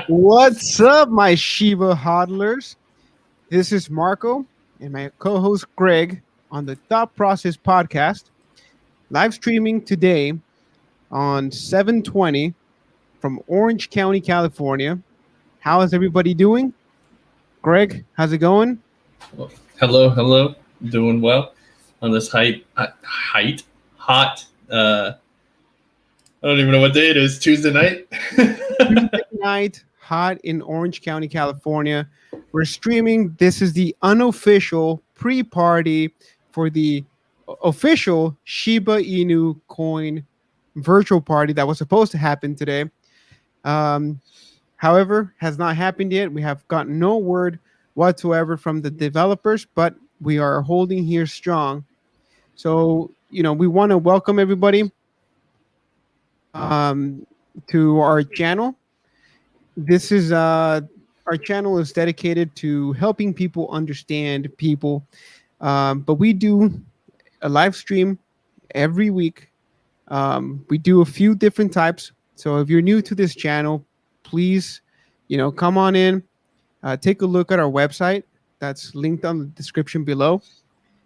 What's up, my Shiba hodlers? This is Marco and my co-host Greg on the Thought Process podcast, live streaming today on 7/20 from Orange County, California. How is everybody doing? Greg, how's it going? Well, hello. Doing well on this hot. I don't even know what day it is. Tuesday night. Tuesday night, hot in Orange County, California. We're streaming. This is the unofficial pre-party for the official Shiba Inu coin virtual party that was supposed to happen today. However, has not happened yet. We have gotten no word whatsoever from the developers, but we are holding here strong. So, we want to welcome everybody to our channel. This is our channel is dedicated to helping people understand people, but we do a live stream every week. We do a few different types. So if you're new to this channel, please, come on in, take a look at our website. That's linked on the description below.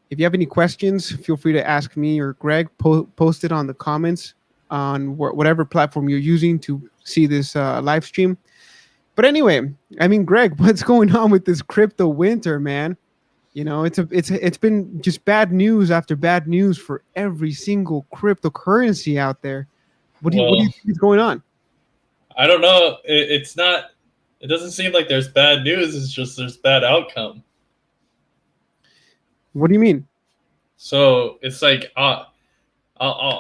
If you have any questions, feel free to ask me or Greg. Post it on the comments on whatever platform you're using to see this live stream. But anyway, Greg, what's going on with this crypto winter, man? It's been just bad news after bad news for every single cryptocurrency out there. What do you think is going on? I don't know. It doesn't seem like there's bad news. It's just there's bad outcome. What do you mean? So it's like I'll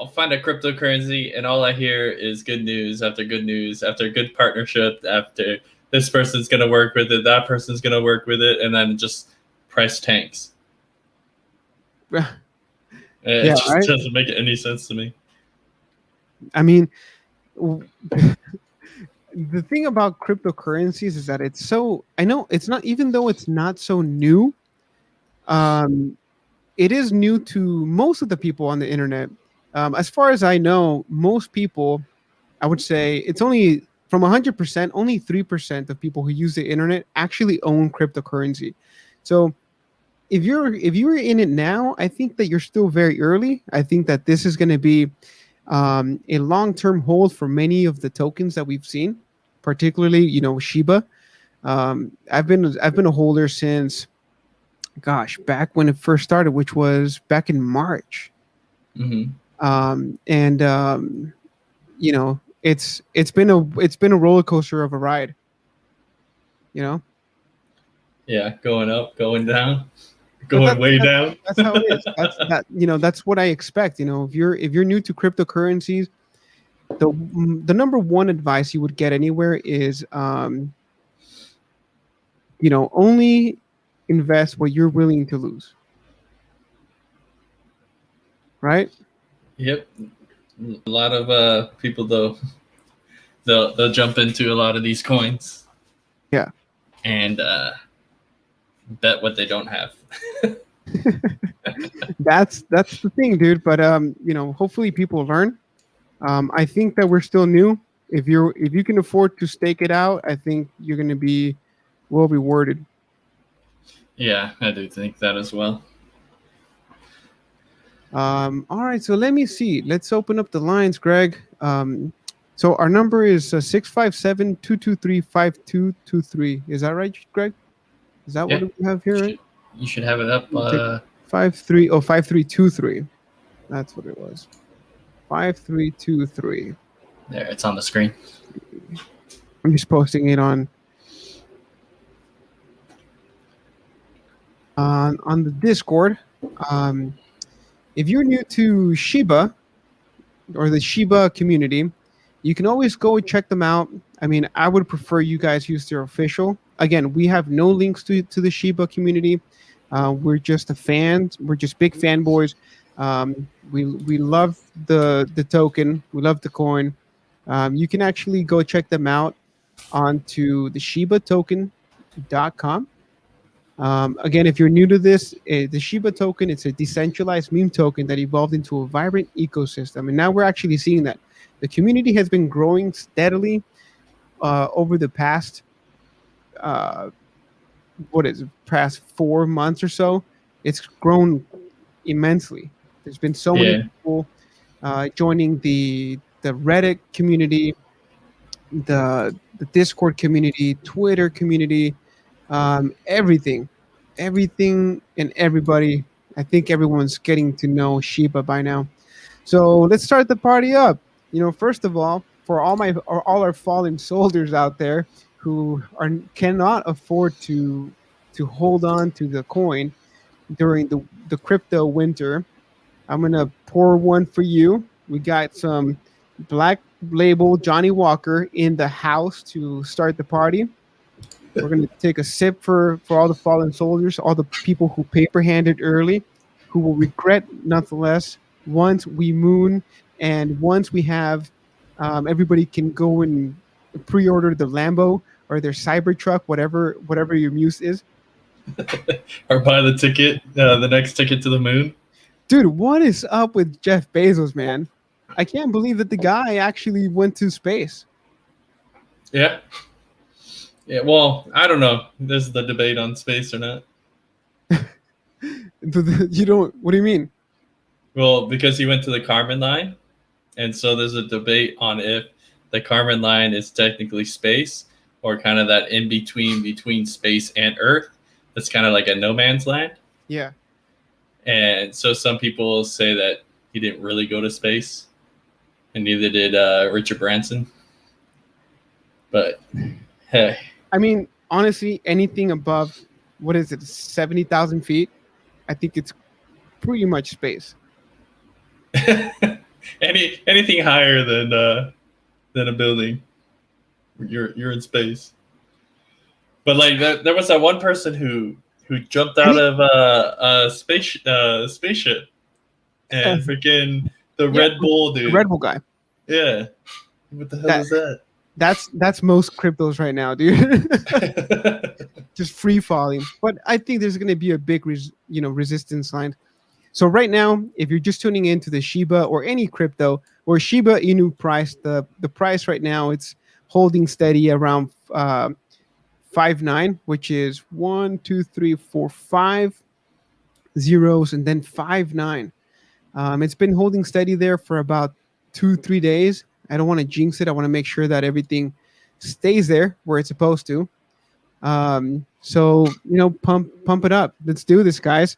find a cryptocurrency and all I hear is good news after good partnership, after this person's going to work with it, that person's going to work with it, and then just price tanks. It just doesn't make any sense to me. The thing about cryptocurrencies is that it's so, I know it's not, even though it's not so new, it is new to most of the people on the internet. As far as I know, most people, I would say it's only from 100%, only 3% of people who use the internet actually own cryptocurrency. So if you're in it now, I think that you're still very early. I think that this is going to be a long-term hold for many of the tokens that we've seen, particularly, Shiba. I've been a holder since, back when it first started, which was back in March. Mm-hmm. It's been a roller coaster of a ride. Yeah, going up, going down, going way down. That's how it is. That's what I expect. If you're new to cryptocurrencies, the number one advice you would get anywhere is only invest what you're willing to lose. Right? Yep. A lot of people though, they'll jump into a lot of these coins. Yeah. And bet what they don't have. That's the thing, dude. But hopefully people learn. I think that we're still new. If you can afford to stake it out, I think you're going to be well rewarded. Yeah, I do think that as well. All right, so let me see. Let's open up the lines, Greg. So our number is 657-223-5223. Is that right, Greg? Is that what we have here? Right? You should have it up. 5323. That's what it was. 5323. There, it's on the screen. I'm just posting it on the Discord. If you're new to Shiba or the Shiba community, you can always go and check them out. I would prefer you guys use their official. Again, we have no links to the Shiba community. We're just fans. We're just big fanboys. We love the token. We love the coin. You can actually go check them out onto the shibatoken.com. Again, if you're new to this, the Shiba token, it's a decentralized meme token that evolved into a vibrant ecosystem. And now we're actually seeing that. The community has been growing steadily over the past uh, past 4 months or so, it's grown immensely. There's been so many Yeah. people joining the Reddit community, the Discord community, Twitter community, everything and everybody. I think everyone's getting to know Shiba by now. So let's start the party up. First of all, for all our fallen soldiers out there who cannot afford to hold on to the coin during the crypto winter, I'm gonna pour one for you. We got some Black Label Johnny Walker in the house to start the party. We're gonna take a sip for all the fallen soldiers, all the people who paper handed early, who will regret nonetheless once we moon and once we have everybody can go and pre-order the Lambo or their Cybertruck, whatever your muse is. Or buy the ticket, the next ticket to the moon. Dude, what is up with Jeff Bezos, man? I can't believe that the guy actually went to space. Yeah. Yeah. Well, I don't know. There's the debate on space or not. You don't. What do you mean? Well, because he went to the Kármán line, and so there's a debate on if the Kármán line is technically space or kind of that in between space and Earth. That's kind of like a no man's land. Yeah. And so some people say that he didn't really go to space, and neither did Richard Branson. But hey, I mean, honestly, anything above 70,000 feet, I think it's pretty much space. anything higher than a building, you're in space. But like there was that one person who jumped out of a spaceship, and freaking the Red Bull dude, the Red Bull guy. Yeah, what the hell is that? That's most cryptos right now, dude. Just free falling. But I think there's going to be a big resistance line. So right now, if you're just tuning into the Shiba or any crypto or Shiba Inu price, the price right now, it's holding steady around 5.9, which is 1, 2, 3, 4, 5 zeros and then 5.9. It's been holding steady there for about 2-3 days. I don't want to jinx it. I want to make sure that everything stays there where it's supposed to. So pump it up. Let's do this, guys.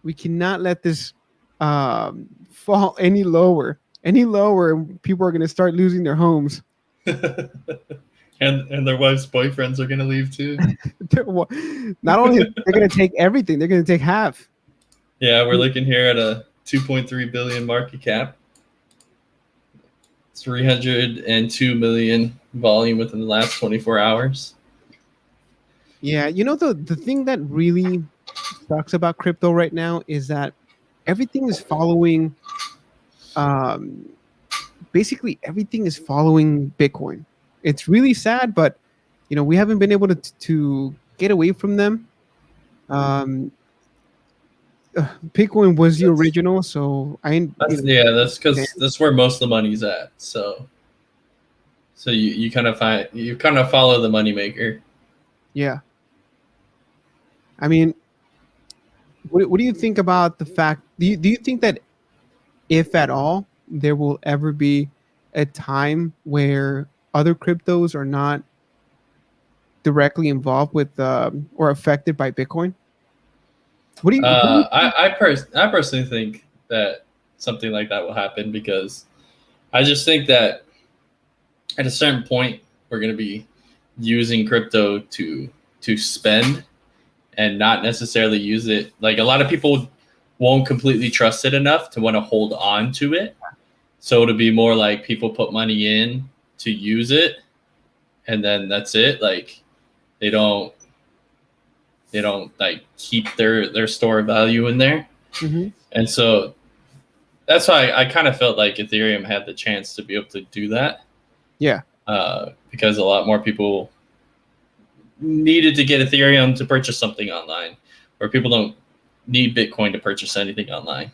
We cannot let this fall any lower. Any lower, people are going to start losing their homes. And their wives' boyfriends are going to leave too. Not only they're going to take everything, they're going to take half. Yeah, we're looking here at a 2.3 billion market cap. 302 million volume within the last 24 hours. Yeah, the thing that really sucks about crypto right now is that everything is following basically everything is following Bitcoin. It's really sad, but we haven't been able to get away from them. Bitcoin was the original, so that's because that's where most of the money's at. So you kind of follow the moneymaker. Yeah. I mean, what do you think about the fact? Do you think that if at all there will ever be a time where other cryptos are not directly involved with or affected by Bitcoin? What do you? I personally think that something like that will happen, because I just think that at a certain point we're going to be using crypto to spend and not necessarily use it. Like, a lot of people won't completely trust it enough to want to hold on to it. So it'll be more like people put money in to use it, and then that's it. Like, they don't like keep their store of value in there. Mm-hmm. And so that's why I kind of felt like Ethereum had the chance to be able to do that. Yeah. Because a lot more people needed to get Ethereum to purchase something online, where people don't need Bitcoin to purchase anything online.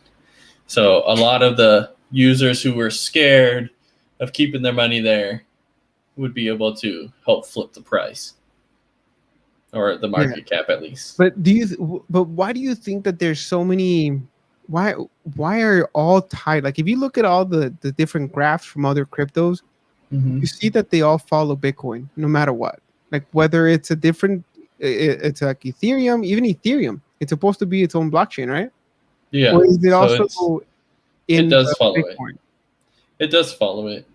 So a lot of the users who were scared of keeping their money there would be able to help flip the price or the Yeah. market cap at least. But why do you think that there's so many? Why why are all tied? Like if you look at all the different graphs from other cryptos, Mm-hmm. you see that they all follow Bitcoin no matter what. Like whether it's a different, it's like Ethereum, even Ethereum. It's supposed to be its own blockchain, right? Yeah. Or is it So also it in does the follow it. Bitcoin? It does follow it.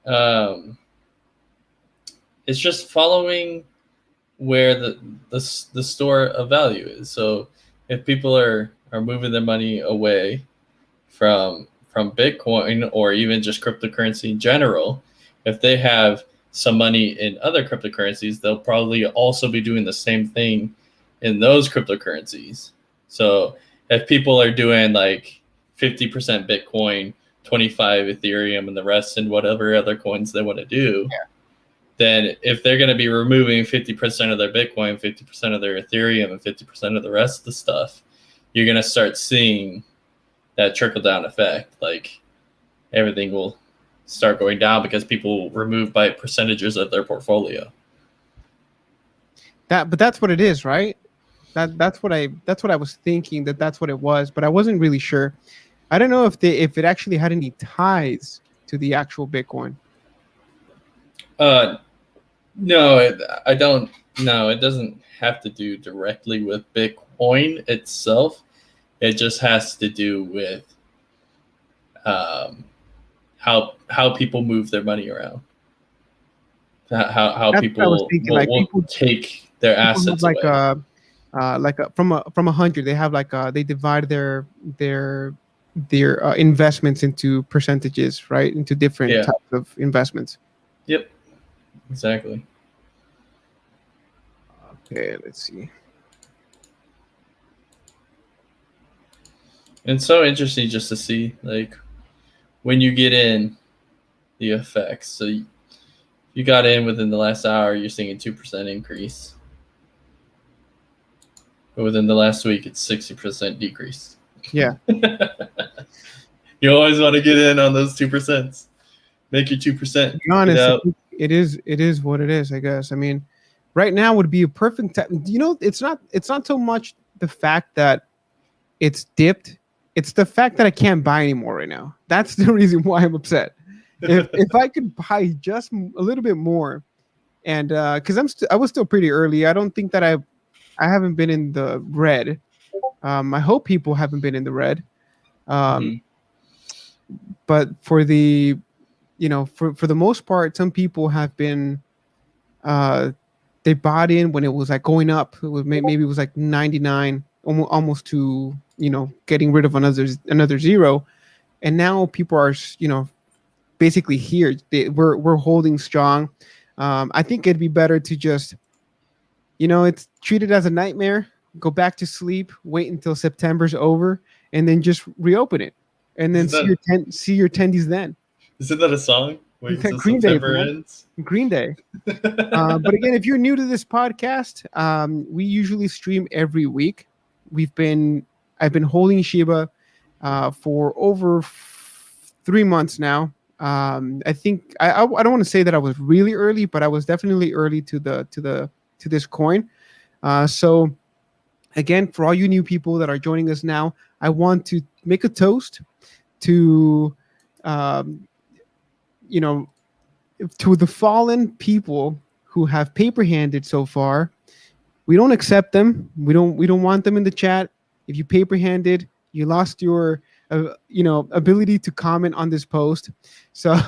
Um, it's just following where the store of value is. So if people are moving their money away from Bitcoin or even just cryptocurrency in general, if they have some money in other cryptocurrencies, they'll probably also be doing the same thing in those cryptocurrencies. So if people are doing like 50% Bitcoin, 25 Ethereum, and the rest in whatever other coins they want to do, then if they're going to be removing 50% of their Bitcoin, 50% of their Ethereum, and 50% of the rest of the stuff, you're going to start seeing that trickle down effect. Like everything will start going down because people will remove by percentages of their portfolio. But that's what it is, right? That's what I was thinking, that's what it was, but I wasn't really sure. I don't know if it actually had any ties to the actual Bitcoin. No, I don't. No, it doesn't have to do directly with Bitcoin itself. It just has to do with how people move their money around. How That's what I was people thinking. will, Like will take their people have assets away. from 100, they have they divide their investments into percentages, right? Into different Yeah. types of investments. Yep. Exactly. Okay, let's see. And it's so interesting just to see like when you get in the effects. So you got in within the last hour, you're seeing a 2% increase. But within the last week, it's 60% decrease. Yeah. You always want to get in on those 2%. Make your 2%. To be honest, it is what it is, I guess. I mean, right now would be a perfect time. It's not so much the fact that it's dipped. It's the fact that I can't buy anymore right now. That's the reason why I'm upset. If I could buy just a little bit more, and because I was still pretty early. I don't think that I haven't been in the red. I hope people haven't been in the red. But for the for the most part, some people have been they bought in when it was like going up. It was maybe it was like 99, almost to getting rid of another zero, and now people are basically here. We're holding strong. I think it'd be better to just it's treated as a nightmare. Go back to sleep. Wait until September's over, and then just reopen it, and then see your attendees then. Isn't that a song? Wait until Green Day, September ends. Green Day. But again, if you're new to this podcast, we usually stream every week. I've been holding Shiba for over 3 months now. I think I don't want to say that I was really early, but I was definitely early to this coin. So again, for all you new people that are joining us now, I want to make a toast to to the fallen people who have paper handed so far. We don't accept them. We don't want them in the chat. If you paper handed, you lost your ability to comment on this post. So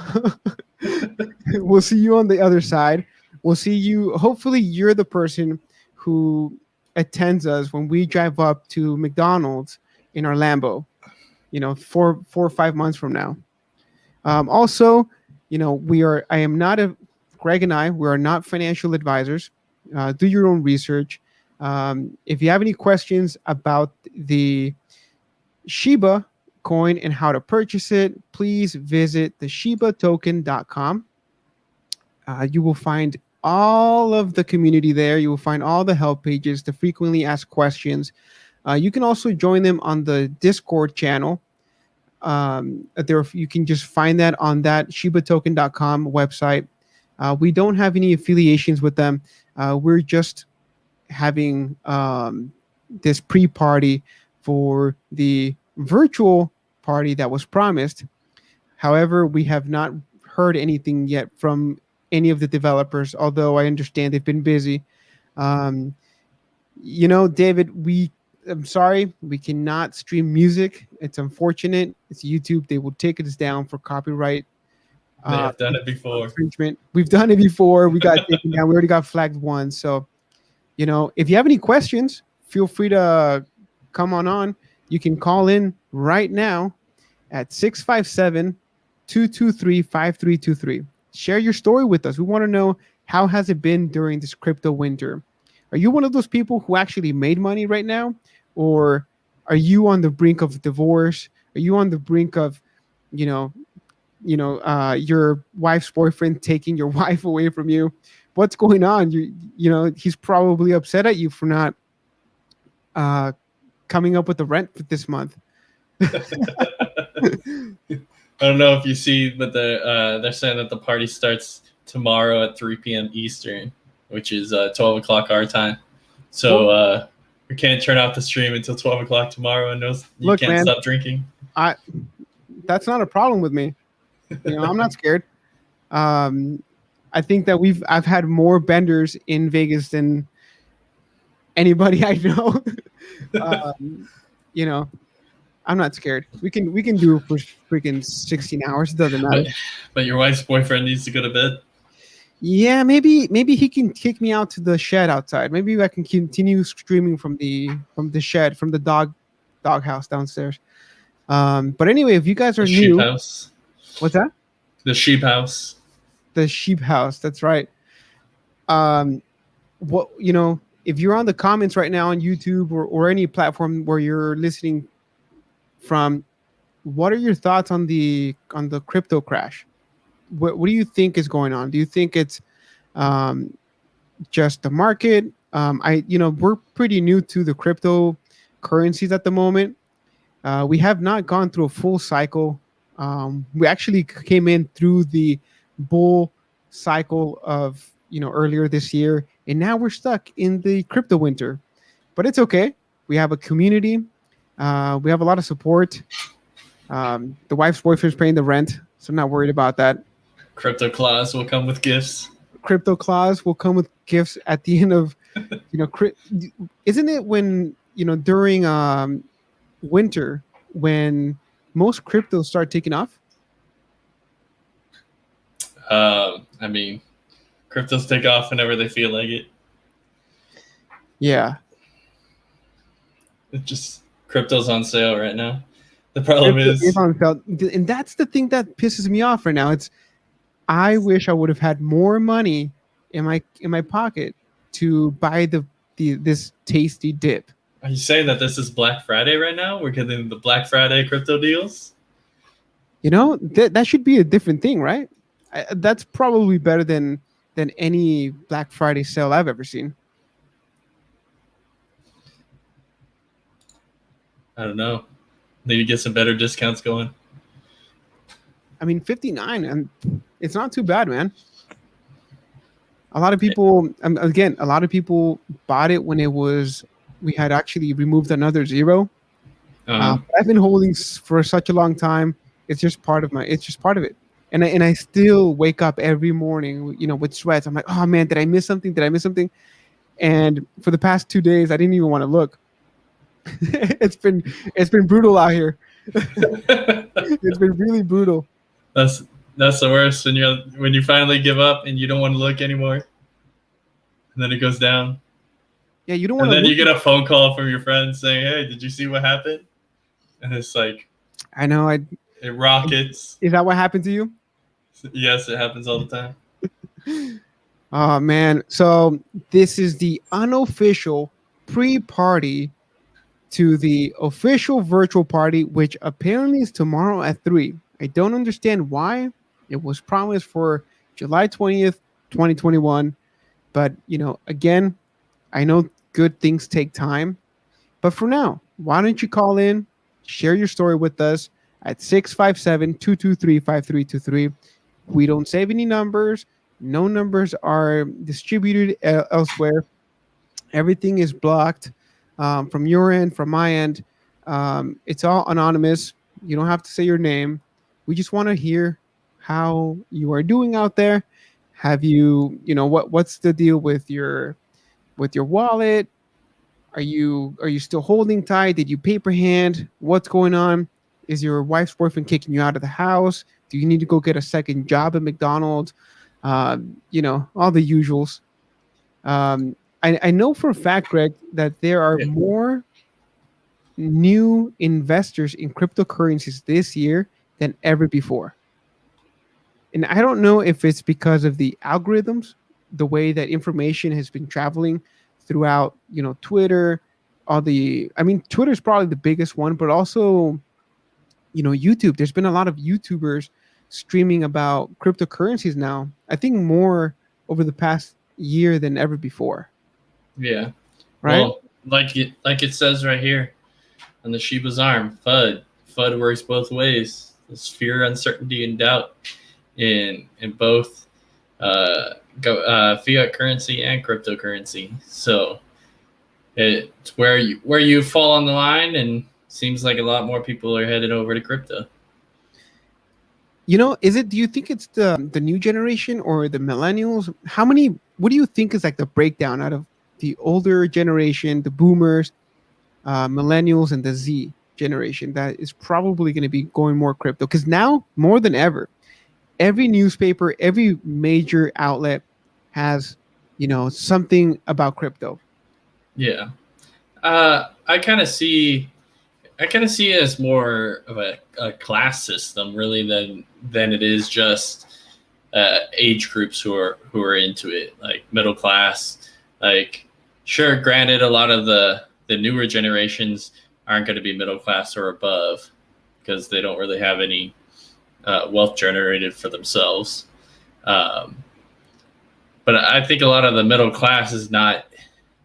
we'll see you on the other side. We'll see you. Hopefully, you're the person who attends us when we drive up to McDonald's in our Lambo. 4 or 5 months from now. Also, Greg and I, we are not financial advisors. Do your own research. If you have any questions about the Shiba coin and how to purchase it, please visit theshibatoken.com. You will find all of the community there. You will find all the help pages, the frequently asked questions. You can also join them on the Discord channel. There you can just find that on that shibatoken.com website. We don't have any affiliations with them. We're just having this pre-party for the virtual party that was promised. However, we have not heard anything yet from any of the developers, although I understand they've been busy. Um, David, I'm sorry, we cannot stream music. It's unfortunate. It's YouTube. They will take us down for copyright They have done it before. infringement. We've done it before. We got taken down. We already got flagged once. So, if you have any questions, feel free to come on. You can call in right now at 657-223-5323. Share your story with us. We want to know, how has it been during this crypto winter? Are you one of those people who actually made money right now? Or are you on the brink of divorce? Are you on the brink of, you know, your wife's boyfriend taking your wife away from you? What's going on? He's probably upset at you for not coming up with the rent for this month. I don't know if you see, but they're saying that the party starts tomorrow at 3 p.m. Eastern, which is 12 o'clock our time. So we can't turn off the stream until 12 o'clock tomorrow, and you can't stop drinking. That's not a problem with me. I'm not scared. I think that I've had more benders in Vegas than anybody I know. I'm not scared. We can do it for freaking 16 hours. It doesn't matter. But your wife's boyfriend needs to go to bed. Yeah, maybe he can kick me out to the shed outside. Maybe I can continue streaming from the shed, from the dog house downstairs. But anyway, if you guys are new, sheep house. What's that? The sheep house. The sheep house. That's right. If you're on the comments right now on YouTube or any platform where you're listening from, what are your thoughts on the crypto crash? What do you think is going on? Do you think it's just the market? We're pretty new to the cryptocurrencies at the moment. We have not gone through a full cycle. We actually came in through the bull cycle of earlier this year, and now we're stuck in the crypto winter. But it's okay. We have a community. We have a lot of support. The wife's boyfriend's paying the rent, so I'm not worried about that. Crypto clause will come with gifts. Crypto clause will come with gifts at the end of, isn't it when, during winter when most cryptos start taking off? Cryptos take off whenever they feel like it. Yeah. It's just crypto's on sale right now. The problem is on sale, and that's the thing that pisses me off right now. I wish I would have had more money in my pocket to buy this tasty dip. Are you saying that this is Black Friday right now? We're getting the Black Friday crypto deals? That should be a different thing, right? That's probably better than any Black Friday sale I've ever seen. I don't know. Need to get some better discounts going. 59, and it's not too bad, man. A lot of people, a lot of people bought it when we had actually removed another zero. I've been holding for such a long time. It's just part of it. And I still wake up every morning, with sweats. I'm like, oh man, did I miss something? And for the past 2 days, I didn't even want to look. It's been brutal out here. It's been really brutal. That's the worst when you finally give up and you don't want to look anymore, and then it goes down. Yeah, you don't want. And then you get a phone call from your friend saying, "Hey, did you see what happened?" And it's like, I know. It rockets. Is that what happened to you? Yes, it happens all the time. Oh man! So this is the unofficial pre-party to the official virtual party, which apparently is tomorrow at 3. I don't understand why. It was promised for July 20th, 2021. But, again, I know good things take time. But for now, why don't you call in, share your story with us? at 657-223-5323. We don't save any numbers. No numbers are distributed elsewhere. Everything is blocked from your end, from my end. It's all anonymous. You don't have to say your name. We just want to hear how you are doing out there. Have you, what's the deal with your wallet? Are you still holding tight? Did you paper hand? What's going on? Is your wife's boyfriend kicking you out of the house? Do you need to go get a second job at McDonald's? All the usuals. I know for a fact, Greg, that there are Yeah. more new investors in cryptocurrencies this year than ever before. And I don't know if it's because of the algorithms, the way that information has been traveling throughout, Twitter, Twitter is probably the biggest one, but also, YouTube. There's been a lot of YouTubers streaming about cryptocurrencies now. I think more over the past year than ever before. Yeah. Right? Well, like it says right here on the Shiba's arm, FUD. FUD works both ways. There's fear, uncertainty, and doubt in both fiat currency and cryptocurrency. So it's where you fall on the line, and seems like a lot more people are headed over to crypto. Do you think it's the new generation or the millennials? What do you think is like the breakdown out of the older generation, the boomers, millennials, and the Z generation that is probably going to be going more crypto? Because now, more than ever, every newspaper, every major outlet has, something about crypto. Yeah. I kind of see it as more of a class system, really, than it is just age groups who are into it, like middle class. Like, sure, granted, a lot of the newer generations aren't going to be middle class or above because they don't really have any wealth generated for themselves. But I think a lot of the middle class is not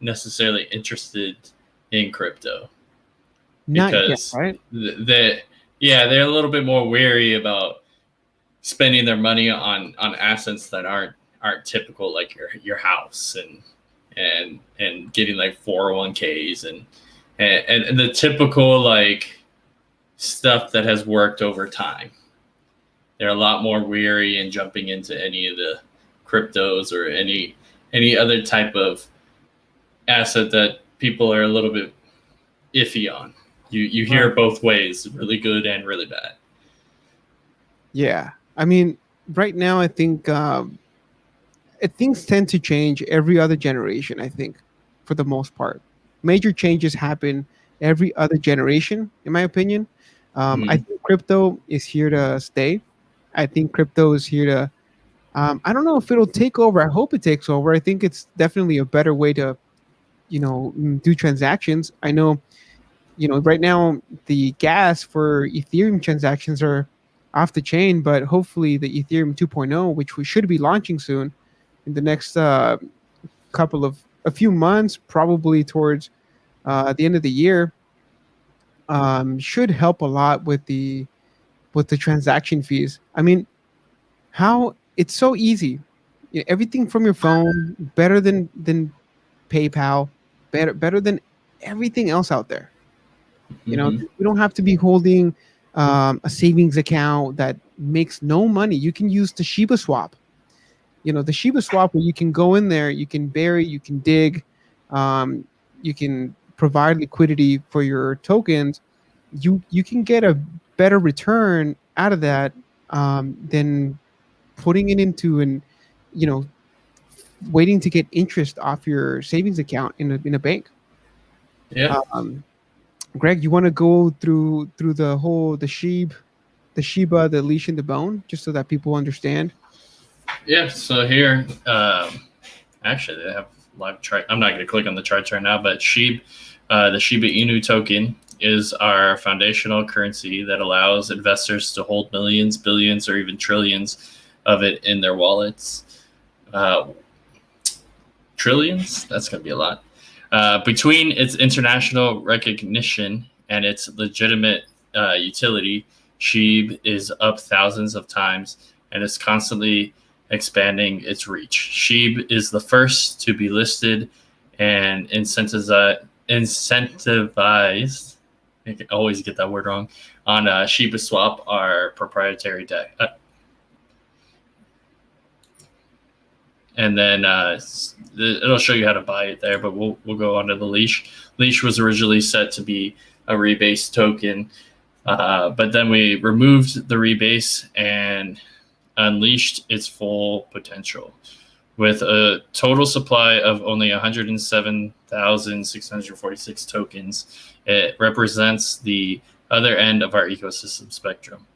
necessarily interested in crypto Not yet, because right? they're a little bit more wary about spending their money on assets that aren't typical, like your house and getting like 401ks and the typical like stuff that has worked over time. They're a lot more weary in jumping into any of the cryptos or any other type of asset that people are a little bit iffy on. You hear Right. both ways, really good and really bad. Yeah. Right now, I think things tend to change every other generation, I think, for the most part. Major changes happen every other generation, in my opinion. I Mm-hmm. think crypto is here to stay. I think crypto is here to, I don't know if it'll take over. I hope it takes over. I think it's definitely a better way to, do transactions. I know, right now the gas for Ethereum transactions are off the chain, but hopefully the Ethereum 2.0, which we should be launching soon in the next a few months, probably towards the end of the year, should help a lot with the transaction fees. How it's so easy. Everything from your phone, better than PayPal, better than everything else out there. Mm-hmm. You don't have to be holding a savings account that makes no money. You can use the Shiba Swap. The Shiba Swap, where you can go in there, you can bury, you can dig, um, you can provide liquidity for your tokens. You can get a better return out of that than putting it into you know waiting to get interest off your savings account in a bank. Yeah. Um, Greg, you want to go through the Shiba, the leash, and the bone, just so that people understand? Yeah. So here, actually, they have live chart. I'm not going to click on the charts right now, but the Shiba Inu token is our foundational currency that allows investors to hold millions, billions, or even trillions of it in their wallets. Trillions? That's going to be a lot. Between its international recognition and its legitimate utility, SHIB is up thousands of times and is constantly expanding its reach. SHIB is the first to be listed and incentivized. I always get that word wrong. On Shiba Swap, our proprietary deck. And then it'll show you how to buy it there, but we'll go on to the Leash. Leash was originally set to be a rebase token, but then we removed the rebase and unleashed its full potential. With a total supply of only 107,646 tokens, it represents the other end of our ecosystem spectrum.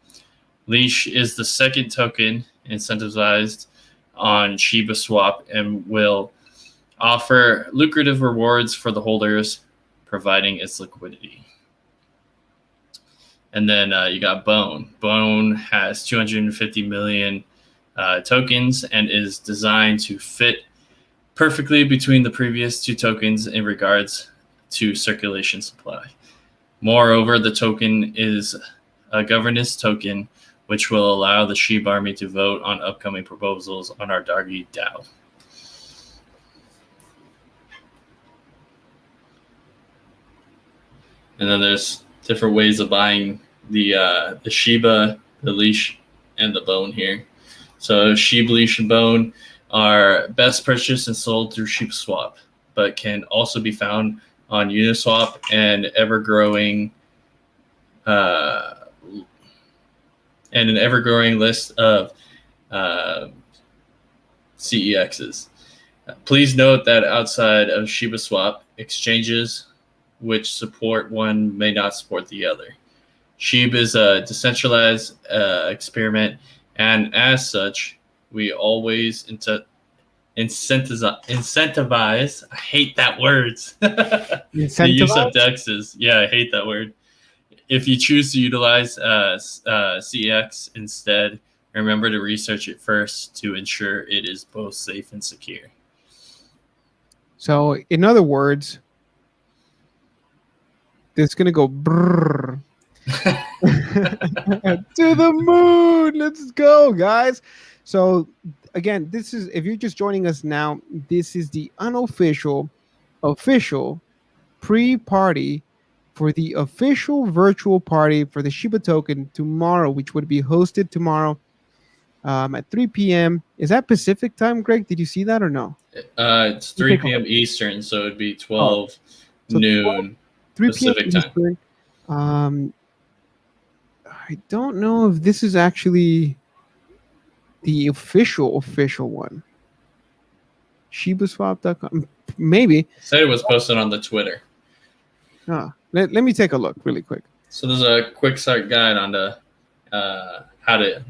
Leash is the second token incentivized on Shiba Swap and will offer lucrative rewards for the holders, providing its liquidity. And then you got Bone. Bone has 250 million tokens and is designed to fit perfectly between the previous two tokens in regards to circulation supply. Moreover, the token is a governance token, which will allow the SHIB army to vote on upcoming proposals on our Dargi DAO. And then there's different ways of buying the Shiba, the Leash, and the Bone here. So Shiba, Leash, and Bone are best purchased and sold through Shiba Swap, but can also be found on Uniswap and ever-growing list of CEXs. Please note that outside of Shiba Swap, exchanges which support one may not support the other. SHIB is a decentralized experiment, and as such, we always incentivize. I hate that word. The use of DEXs. Yeah, I hate that word. If you choose to utilize CX instead, remember to research it first to ensure it is both safe and secure. So, in other words, it's going to go brrr. To the moon. Let's go, guys. So, again, this is, if you're just joining us now, this is the unofficial, official pre-party for the official virtual party for the Shiba token tomorrow, which would be hosted tomorrow at 3 p.m. Is that Pacific time, Greg? Did you see that or no? It's 3 p.m. Eastern, so it'd be 12 noon 3 Pacific p.m. time. I don't know if this is actually the official one. ShibaSwap.com. Maybe. Said it was posted on the Twitter. Let me take a look really quick. So there's a quick start guide on the how to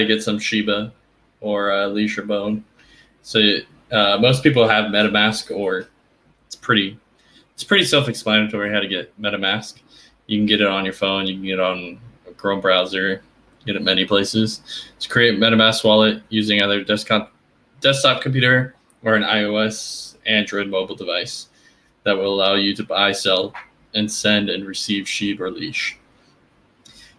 get some Shiba or Leash or Bone. So most people have MetaMask, or it's pretty self-explanatory how to get MetaMask. You can get it on your phone. You can get it on a Chrome browser. Get it many places. To create a MetaMask wallet using either desktop computer or an iOS, Android mobile device that will allow you to buy, sell, and send and receive SHIB or Leash.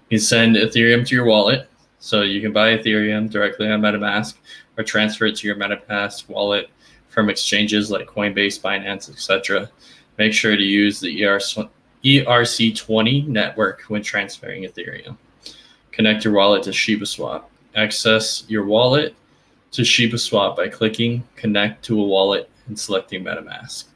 You can send Ethereum to your wallet, so you can buy Ethereum directly on MetaMask or transfer it to your MetaMask wallet from exchanges like Coinbase, Binance, etc. Make sure to use the ERC20 network when transferring Ethereum. Connect your wallet to Shiba Swap. Access your wallet to Shiba Swap by clicking Connect to a Wallet and selecting MetaMask.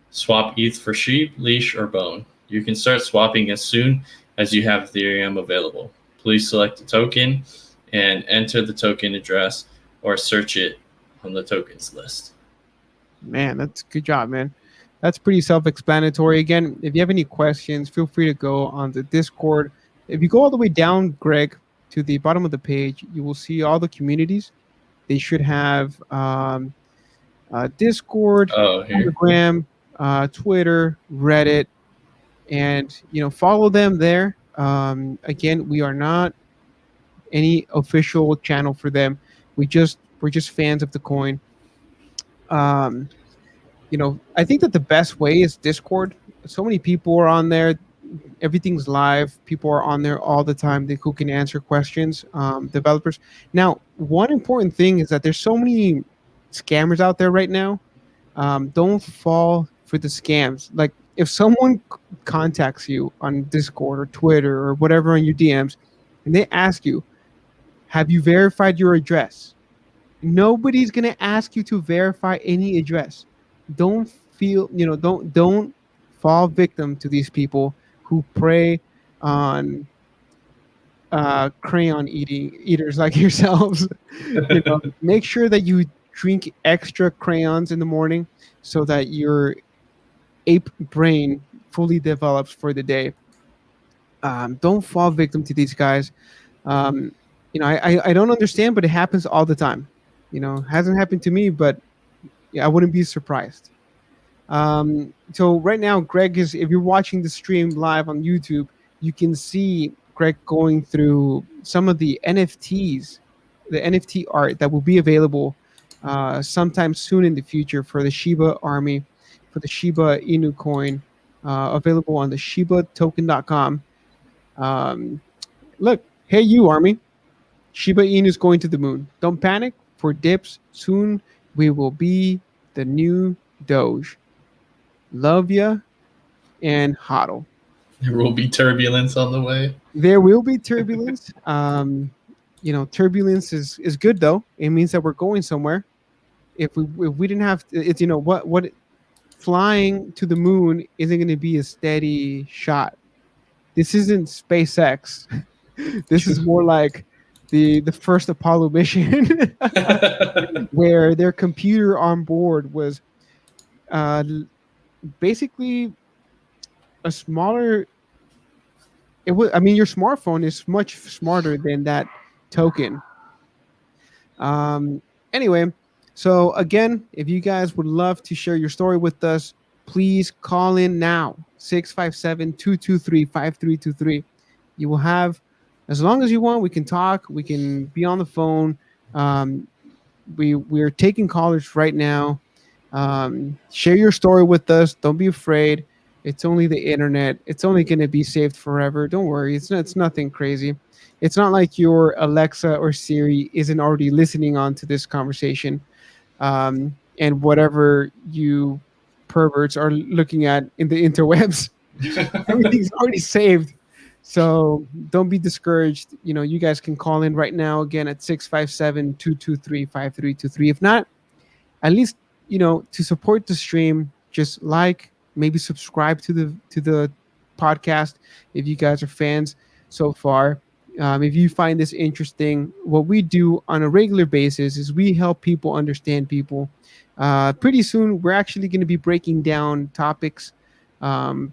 Swap ETH for SHIB, Leash, or Bone. You can start swapping as soon as you have Ethereum available. Please select the token and enter the token address or search it on the tokens list. Man, that's good job, man. That's pretty self-explanatory. Again, if you have any questions, feel free to go on the Discord. If you go all the way down, Greg, to the bottom of the page, you will see all the communities. They should have Discord, Telegram, Twitter, Reddit, and follow them there. Again, we are not any official channel for them. We're just fans of the coin. I think that the best way is Discord. So many people are on there, Everything's live. People are on there all the time. They who can answer questions. Developers. Now, one important thing is that there's so many scammers out there right now. Don't fall for the scams. Like if someone contacts you on Discord or Twitter or whatever on your DMs, and they ask you, "Have you verified your address?" Nobody's gonna ask you to verify any address. Don't feel, don't fall victim to these people who prey on crayon eaters like yourselves. Make sure that you drink extra crayons in the morning so that your ape brain fully develops for the day. Don't fall victim to these guys. Um, I don't understand, but it happens all the time. Hasn't happened to me, but yeah, I wouldn't be surprised. So right now, Greg is. If you're watching the stream live on YouTube, you can see Greg going through some of the NFTs, the NFT art that will be available sometime soon in the future for the Shiba Army, for the Shiba Inu coin, available on the ShibaToken.com. Um, Look, hey you Army, Shiba Inu is going to the moon. Don't panic for dips. Soon we will be the new Doge. Love ya and HODL. There will be turbulence on the way. There will be turbulence. Turbulence is good though. It means that we're going somewhere. If we didn't have it's what flying to the moon isn't going to be a steady shot. This isn't SpaceX. This is more like the first Apollo mission, where their computer on board was uh, basically a smaller. It was. I mean, your smartphone is much smarter than that token. Um, anyway, so again, if you guys would love to share your story with us, please call in now 657-223-5323. You will have as long as you want. We can talk. We can be on the phone. Um, we're taking callers right now. Share your story with us. Don't be afraid. It's only the internet. It's only going to be saved forever. Don't worry. It's nothing crazy. It's not like your Alexa or Siri isn't already listening on to this conversation. And whatever you perverts are looking at in the interwebs, everything's already saved. So don't be discouraged. You guys can call in right now again at 657-223-5323. If not, at least, to support the stream, just maybe subscribe to the podcast if you guys are fans so far. If you find this interesting, what we do on a regular basis is we help people understand people. Pretty soon, we're actually going to be breaking down topics from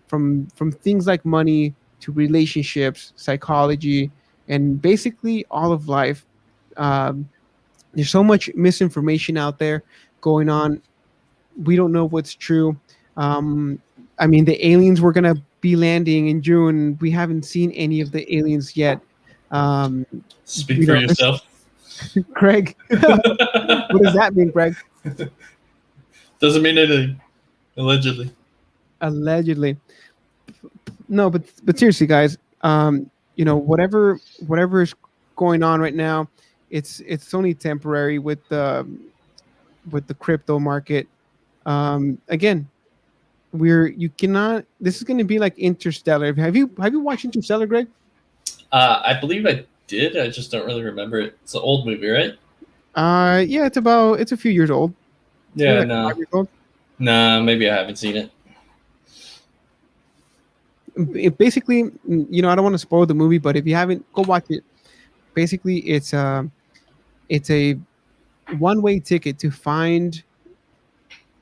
things like money to relationships, psychology, and basically all of life. Um, there's so much misinformation out there going on. We don't know what's true. Um, I mean, the aliens were going to be landing in June. We haven't seen any of the aliens yet. Um, Speak for yourself. Greg, what does that mean, Greg? Doesn't mean anything. Allegedly. Allegedly. No, but seriously, guys, whatever is going on right now, it's only temporary with the crypto market. Again, you cannot. This is going to be like Interstellar. Have you watched Interstellar, Greg? I believe I did. I just don't really remember it. It's an old movie, right? Yeah, it's a few years old. Yeah, like no. 5 years old. Nah, maybe I haven't seen it. Basically, I don't want to spoil the movie, but if you haven't, go watch it. Basically, it's a one-way ticket to find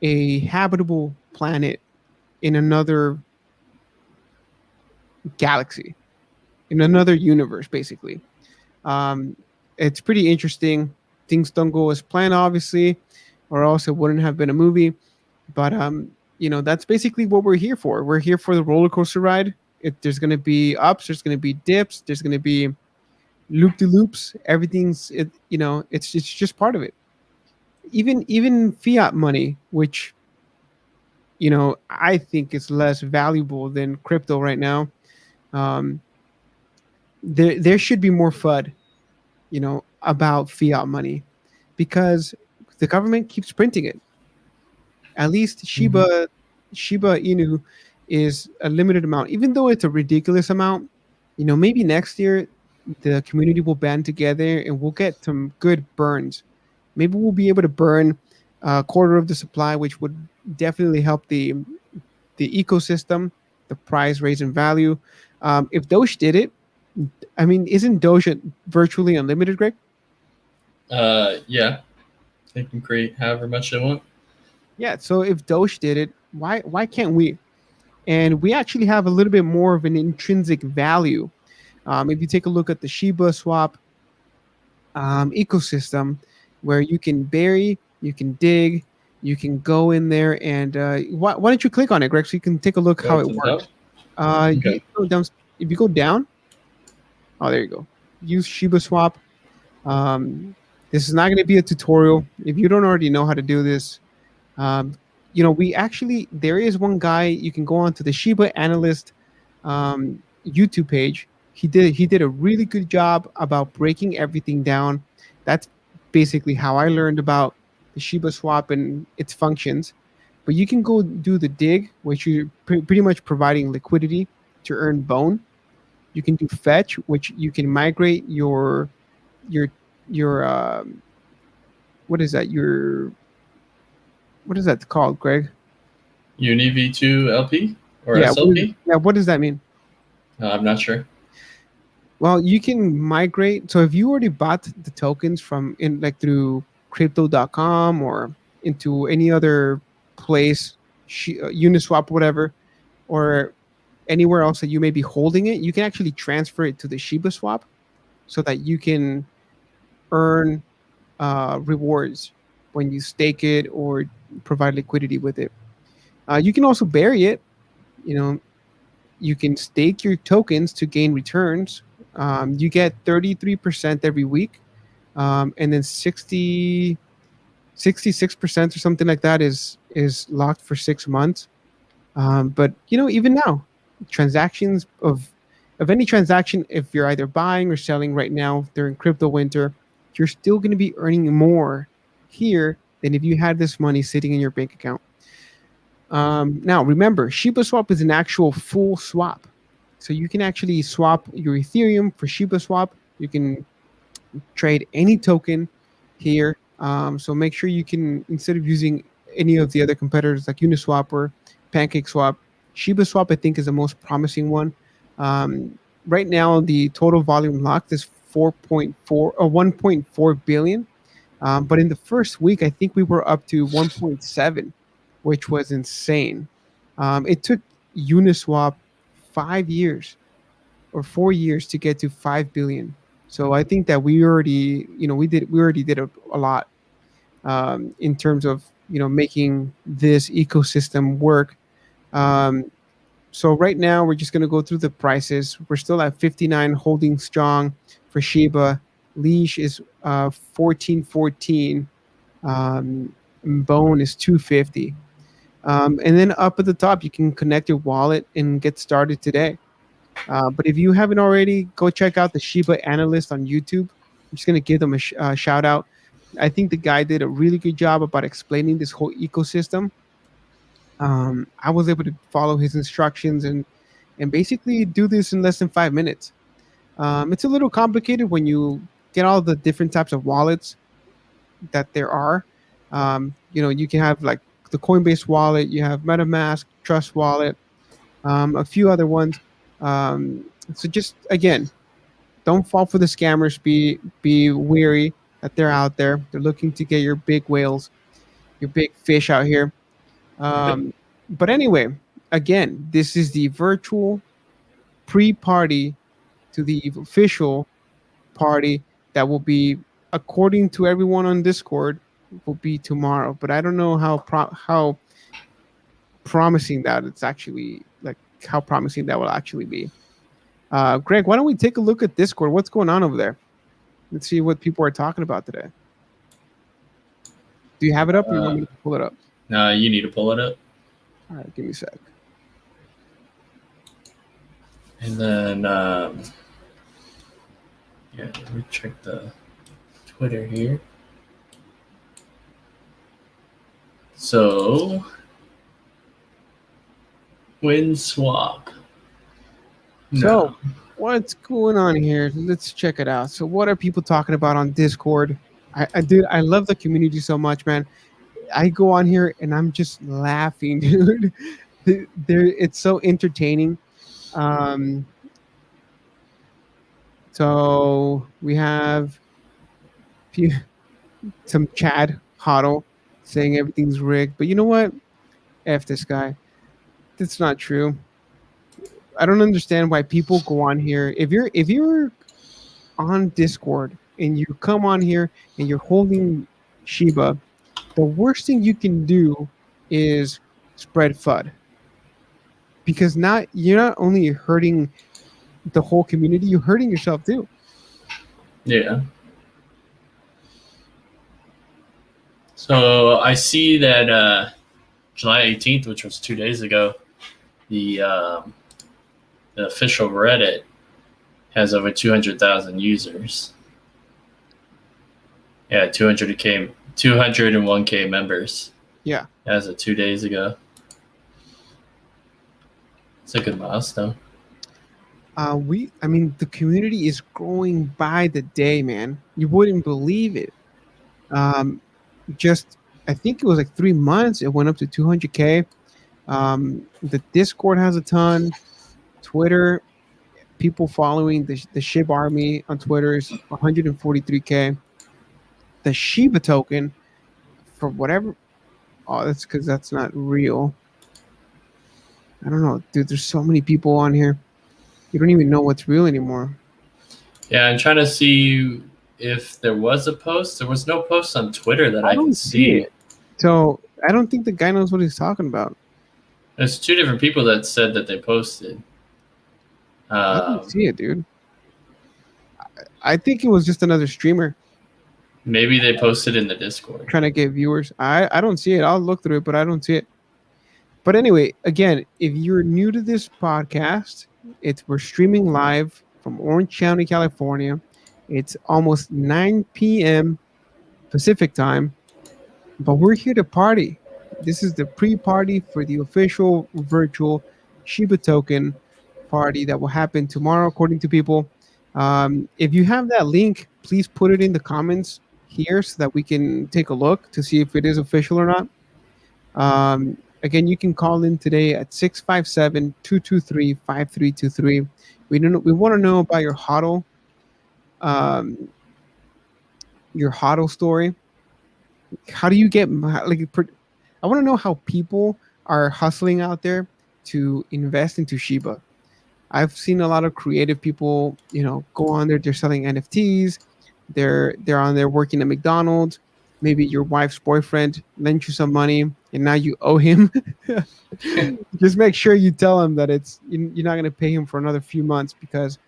a habitable planet in another galaxy, in another universe, basically. Um, it's pretty interesting. Things don't go as planned, obviously, or else it wouldn't have been a movie. But that's basically what we're here for. We're here for the roller coaster ride. There's going to be ups, there's going to be dips, there's going to be loop de loops. Everything's it's just part of it. Even fiat money, which I think is less valuable than crypto right now. Um, there should be more FUD, about fiat money, because the government keeps printing it. At least Mhm. Shiba Inu is a limited amount, even though it's a ridiculous amount. Maybe next year the community will band together and we'll get some good burns. Maybe we'll be able to burn a quarter of the supply, which would definitely help the ecosystem, the price raise in value. If Doge did it, I mean, isn't Doge virtually unlimited, Greg? Yeah, they can create however much they want. Yeah. So if Doge did it, why can't we? And we actually have a little bit more of an intrinsic value. If you take a look at the Shiba swap ecosystem, where you can bury, you can dig, you can go in there, and why don't you click on it, Greg, so you can take a look how Go it to the top. works. You Okay. go down. If you go down, oh, there you go. Use Shiba swap. Um, this is not going to be a tutorial. If you don't already know how to do this, um, we actually, there is one guy you can go on to the Shiba Analyst YouTube page. He did a really good job about breaking everything down. That's basically how I learned about the Shiba swap and its functions. But you can go do the dig, which you're pretty much providing liquidity to earn bone. You can do fetch, which you can migrate your your what is that? What is that called, Greg? Uni V2 LP or Yeah, SLP? what does that mean? I'm not sure. Well, you can migrate. So if you already bought the tokens from in like through crypto.com or into any other place, Uniswap, whatever, or anywhere else that you may be holding it, you can actually transfer it to the Shiba swap so that you can earn rewards when you stake it or provide liquidity with it. You can also bury it. You know, you can stake your tokens to gain returns. You get 33% every week, and then 66% or something like that is locked for 6 months. But even now, transactions of any transaction, if you're either buying or selling right now during crypto winter, you're still going to be earning more here than if you had this money sitting in your bank account. Now, remember, Shiba Swap is an actual full swap. So you can actually swap your Ethereum for Shiba Swap. You can trade any token here. So make sure you can, instead of using any of the other competitors like Uniswap or PancakeSwap, Shiba Swap, I think, is the most promising one. Right now, the total volume locked is 4.4 or 1.4 billion. But in the first week, I think we were up to 1.7, which was insane. It took Uniswap 5 years or 4 years to get to 5 billion. So I think that we already did a lot in terms of making this ecosystem work. Um, so right now we're just going to go through the prices. We're still at 59 holding strong for Shiba. Leash is 1414. Bone is 250. And then up at the top, you can connect your wallet and get started today. But if you haven't already, go check out the Shiba Analyst on YouTube. I'm just going to give them a shout out. I think the guy did a really good job about explaining this whole ecosystem. I was able to follow his instructions and basically do this in less than 5 minutes. It's a little complicated when you get all the different types of wallets that there are. You can have like the Coinbase wallet, you have MetaMask, Trust Wallet, a few other ones. So just again, don't fall for the scammers. Be wary that they're out there. They're looking to get your big whales, your big fish out here. Yep. But anyway, again, this is the virtual pre-party to the official party that will be, according to everyone on Discord, will be tomorrow. But I don't know how promising that it's actually like how promising that will actually be. Greg, why don't we take a look at Discord? What's going on over there? Let's see what people are talking about today. Do you have it up, or you want me to pull it up? You need to pull it up. All right, give me a sec. And then, yeah, let me check the Twitter here. So, win swap. So, No. what's going on here? Let's check it out. So, what are people talking about on Discord? I love the community so much, man. I go on here and I'm just laughing, dude. It's so entertaining. Um, so we have few, some Chad HODL saying everything's rigged, but you know what? F this guy. That's not true. I don't understand why people go on here. If you're on Discord and you come on here and you're holding Shiba, the worst thing you can do is spread FUD, because not you're not only hurting the whole community, you're hurting yourself too. Yeah. So I see that July 18th, which was 2 days ago, the official Reddit has over 200,000 users. Yeah, 201K members Yeah. as of 2 days ago. It's a good milestone. I mean, the community is growing by the day, man. You wouldn't believe it. Um, just, I think it was like 3 months, it went up to 200K. The Discord has a ton. Twitter, people following the SHIB army on Twitter is 143K. The Shiba token, for whatever, oh, that's because that's not real. I don't know, dude. There's so many people on here. You don't even know what's real anymore. Yeah, I'm trying to see if there was a post. There was no post on Twitter that I don't can see. it. So I don't think the guy knows what he's talking about. There's two different people that said that they posted. I don't see it, dude. I think it was just another streamer Maybe they posted in the Discord. trying to get viewers. I don't see it. I'll look through it, but I don't see it. But anyway, again, if you're new to this podcast, we're streaming live from Orange County, California. It's almost 9 p.m. Pacific time, but we're here to party. This is the pre-party for the official virtual Shiba token party that will happen tomorrow, according to people. If you have that link, please put it in the comments here so that we can take a look to see if it is official or not. Again, you can call in today at 657-223-5323. We want to know about um, your HODL story. How do you get like? I want to know how people are hustling out there to invest into Shiba. I've seen a lot of creative people, go on there. They're selling NFTs. They're on there working at McDonald's. Maybe your wife's boyfriend lent you some money and now you owe him. Just make sure you tell him that you're not going to pay him for another few months, because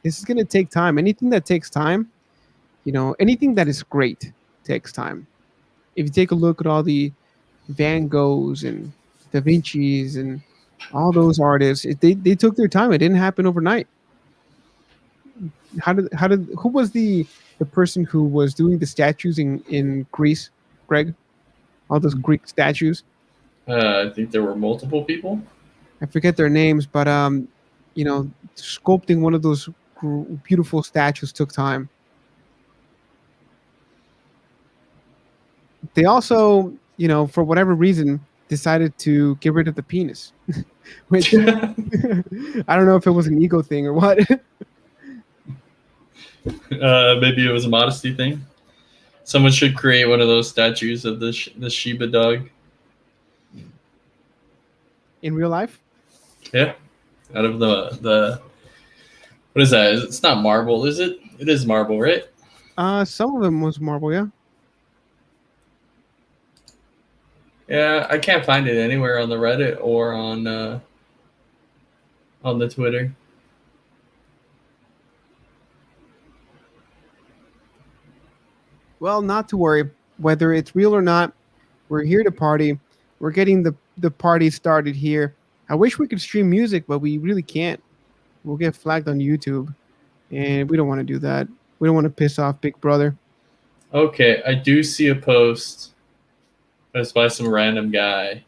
this is going to take time. Anything that takes time, anything that is great takes time. If you take a look at all the Van Goghs and Da Vinci's and all those artists, they took their time. It didn't happen overnight. Who was the person who was doing the statues in Greece, Greg? All those Greek statues. I think there were multiple people. I forget their names, but sculpting one of those beautiful statues took time. They also, for whatever reason, decided to get rid of the penis, which I don't know if it was an ego thing or what. Maybe it was a modesty thing. Someone should create one of those statues of the Shiba dog. In real life? Yeah, out of the what is that? It's not marble, is it? It is marble, right? Some of them was marble, yeah. Yeah, I can't find it anywhere on the Reddit or on the Twitter. Well, not to worry. Whether it's real or not, we're here to party. We're getting the party started here. I wish we could stream music, but we really can't. we'll get flagged on YouTube, and we don't want to do that. We don't want to piss off Big Brother. Okay, I do see a post. It's by some random guy,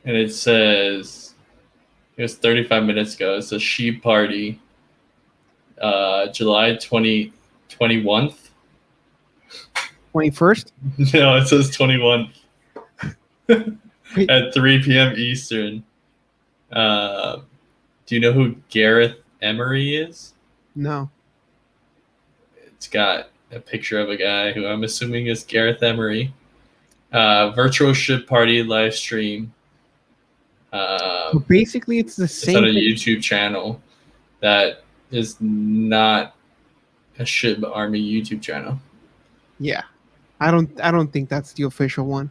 and it says it was 35 minutes ago. It's a sheep party, July 21st. 21st. No, it says 21 Wait, at 3 p.m. Eastern. Do you know who Gareth Emery is? no. It's got a picture of a guy who I'm assuming is Gareth Emery. Virtual ship party live stream. So basically, it's the It's on same a thing. YouTube channel that is not a ship army YouTube channel. Yeah, I don't think that's the official one.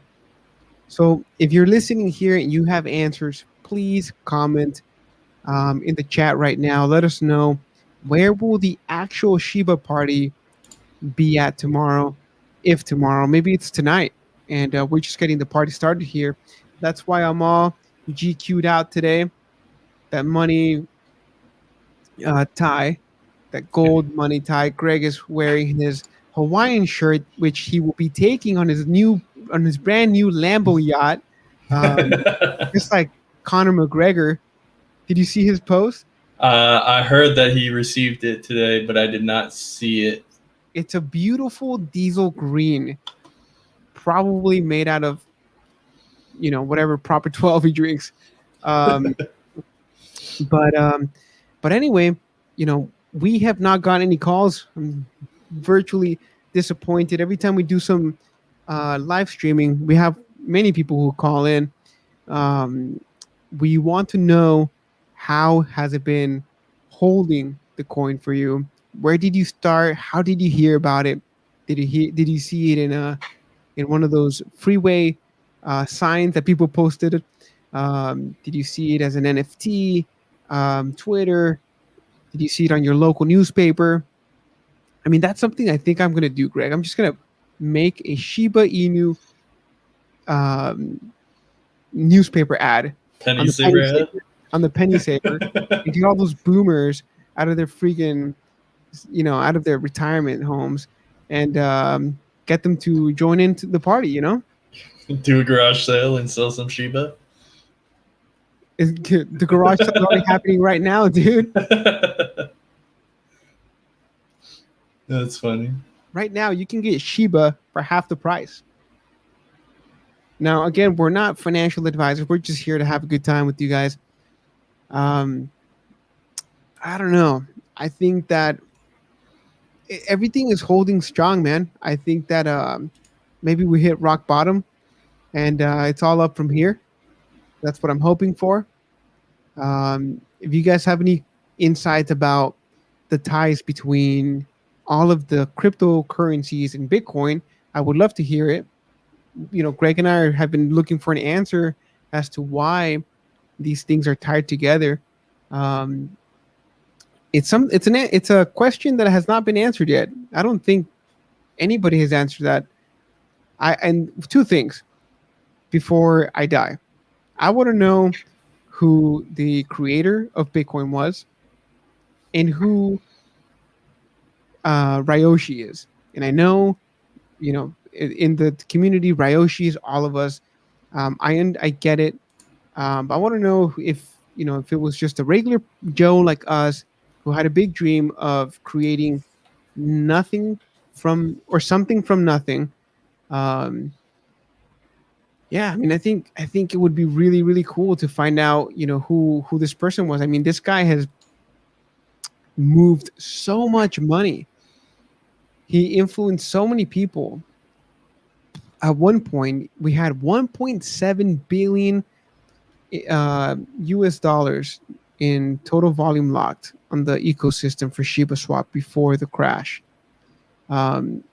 So if you're listening here and you have answers, please comment in the chat right now. Let us know, where will the actual Shiba party be at tomorrow? If tomorrow, maybe it's tonight, and we're just getting the party started here. That's why I'm all GQ'd out today. That money tie, that gold money tie. Greg is wearing his Hawaiian shirt, which he will be taking on his brand new Lambo yacht. Um, just like Conor McGregor. Did you see his post? I heard that he received it today, but I did not see it. It's a beautiful diesel green, probably made out of, whatever Proper 12 he drinks. Um, but anyway, we have not gotten any calls. I'm virtually disappointed. Every time we do some live streaming, we have many people who call in. Um, we want to know, how has it been holding the coin for you? Where did you start? How did you hear about it? Did you see it in one of those freeway signs that people posted? Did you see it as an NFT? Twitter? Did you see it on your local newspaper? I mean, that's something I think I'm going to do, Greg. I'm just going to make a Shiba Inu um, newspaper ad Penny on the penny saver. saver, on the penny saver, and get all those boomers out of their freaking, out of their retirement homes, and get them to join into the party. Do a garage sale and sell some Shiba. The garage sale is already happening right now, dude. That's funny. Right now, you can get Shiba for half the price. Now, again, we're not financial advisors. We're just here to have a good time with you guys. I don't know. I think that everything is holding strong, man. I think that maybe we hit rock bottom, and it's all up from here. That's what I'm hoping for. If you guys have any insights about the ties between all of the cryptocurrencies and Bitcoin, I would love to hear it. Greg and I have been looking for an answer as to why these things are tied together. It's a question that has not been answered yet. I don't think anybody has answered that. And two things before I die. I want to know who the creator of Bitcoin was, and who Ryoshi is. And I know, in the community, Ryoshi is all of us. I get it. But I want to know if it was just a regular Joe like us who had a big dream of creating nothing or something from nothing. Yeah, I mean, I think it would be really, really cool to find out, who this person was. I mean, this guy has moved so much money. He influenced so many people. At one point, we had 1.7 billion US dollars in total volume locked on the ecosystem for Shiba Swap before the crash. Um,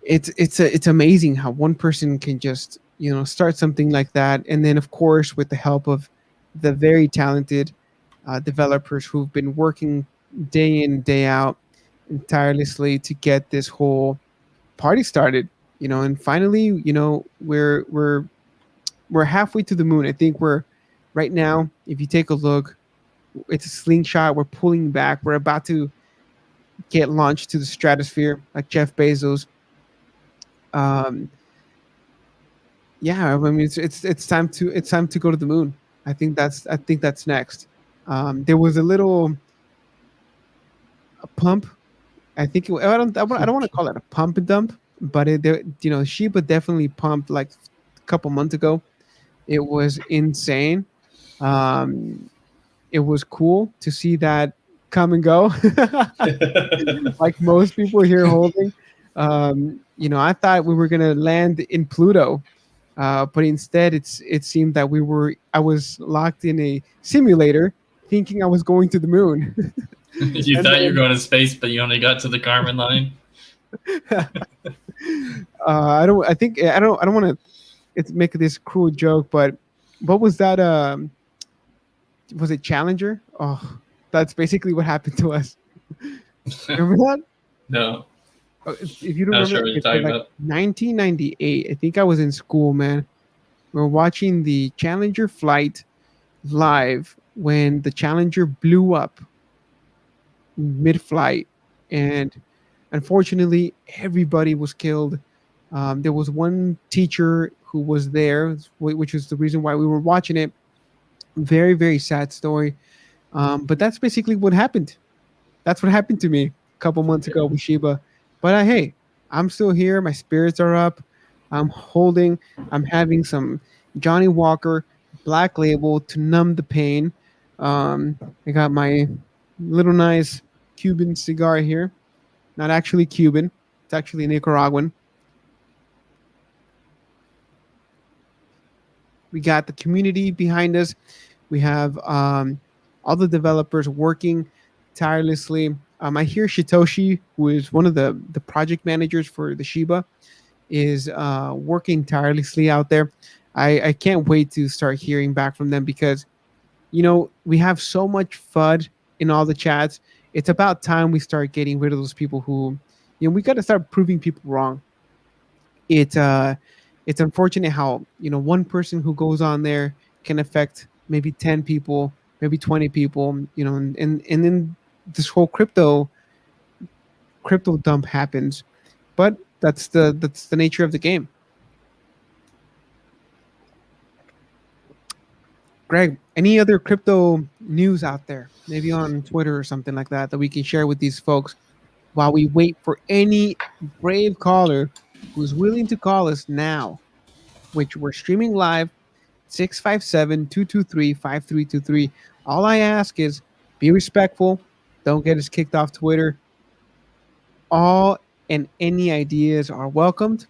it's amazing how one person can just start something like that, and then of course with the help of the very talented developers who've been working day in day out tirelessly to get this whole party started. And finally, we're halfway to the moon. I think we're Right now, if you take a look, it's a slingshot. We're pulling back. We're about to get launched to the stratosphere, like Jeff Bezos. Um, yeah, I mean, it's time to go to the moon. I think that's next. There was a little a pump. I think I don't want to call it a pump and dump, but Sheba definitely pumped like a couple months ago. It was insane. Um, it was cool to see that come and go, like most people here holding. I thought we were gonna land in Pluto, but instead it seemed that I was locked in a simulator, thinking I was going to the moon, You and thought you were then going to space, but you only got to the Kármán line. I don't want to make this cruel joke, but what was that? Was it Challenger? Oh, that's basically what happened to us. Remember that? No, If you don't not remember sure that, what you're it's talking like about. 1998. I think I was in school, man. We were watching the Challenger flight live when the Challenger blew up mid-flight, and unfortunately, everybody was killed. There was one teacher who was there, which is the reason why we were watching it. Very, very sad story. But that's basically what happened. That's what happened to me a couple months ago with Sheba. But hey, I'm still here. My spirits are up. I'm holding. I'm having some Johnny Walker Black Label to numb the pain. I got my little nice Cuban cigar here. Not actually Cuban. It's actually Nicaraguan. We got the community behind us. We have all the developers working tirelessly. I hear Shitoshi, who is one of the project managers for the Shiba, is working tirelessly out there. I can't wait to start hearing back from them because we have so much FUD in all the chats. It's about time we start getting rid of those people who, we got to start proving people wrong. It's unfortunate how one person who goes on there can affect maybe 10 people, maybe 20 people, and then this whole crypto dump happens. But that's the nature of the game. Greg, any other crypto news out there, maybe on Twitter or something like that, that we can share with these folks while we wait for any brave caller who's willing to call us now, which we're streaming live 657-223-5323. All I ask is be respectful. Don't get us kicked off Twitter. All and any ideas are welcomed.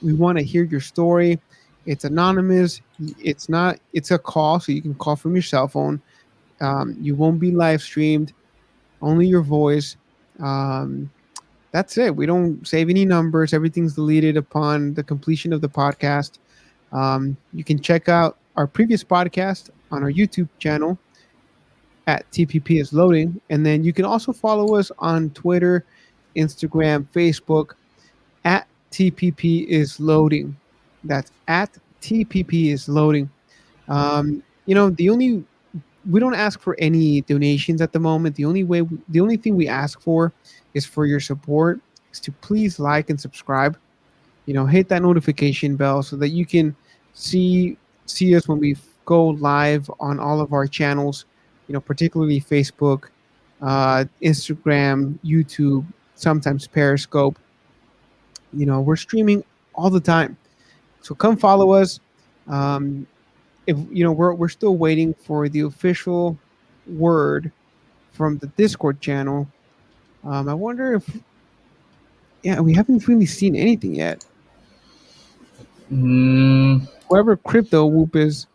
We want to hear your story. It's anonymous. It's a call, so you can call from your cell phone. You won't be live streamed, only your voice. Um, that's it. We don't save any numbers. Everything's deleted upon the completion of the podcast. You can check out our previous podcast on our YouTube channel at TPP is loading. And then you can also follow us on Twitter, Instagram, Facebook at TPP is loading. That's at TPP is loading. The only we don't ask for any donations at the moment. The only thing we ask for is for your support. Is to please like and subscribe. Hit that notification bell so that you can see see us when we go live on all of our channels. Particularly Facebook, Instagram, YouTube, sometimes Periscope. We're streaming all the time, so come follow us. If we're still waiting for the official word from the Discord channel. I wonder if yeah, we haven't really seen anything yet. Mm, Whoever crypto whoop is,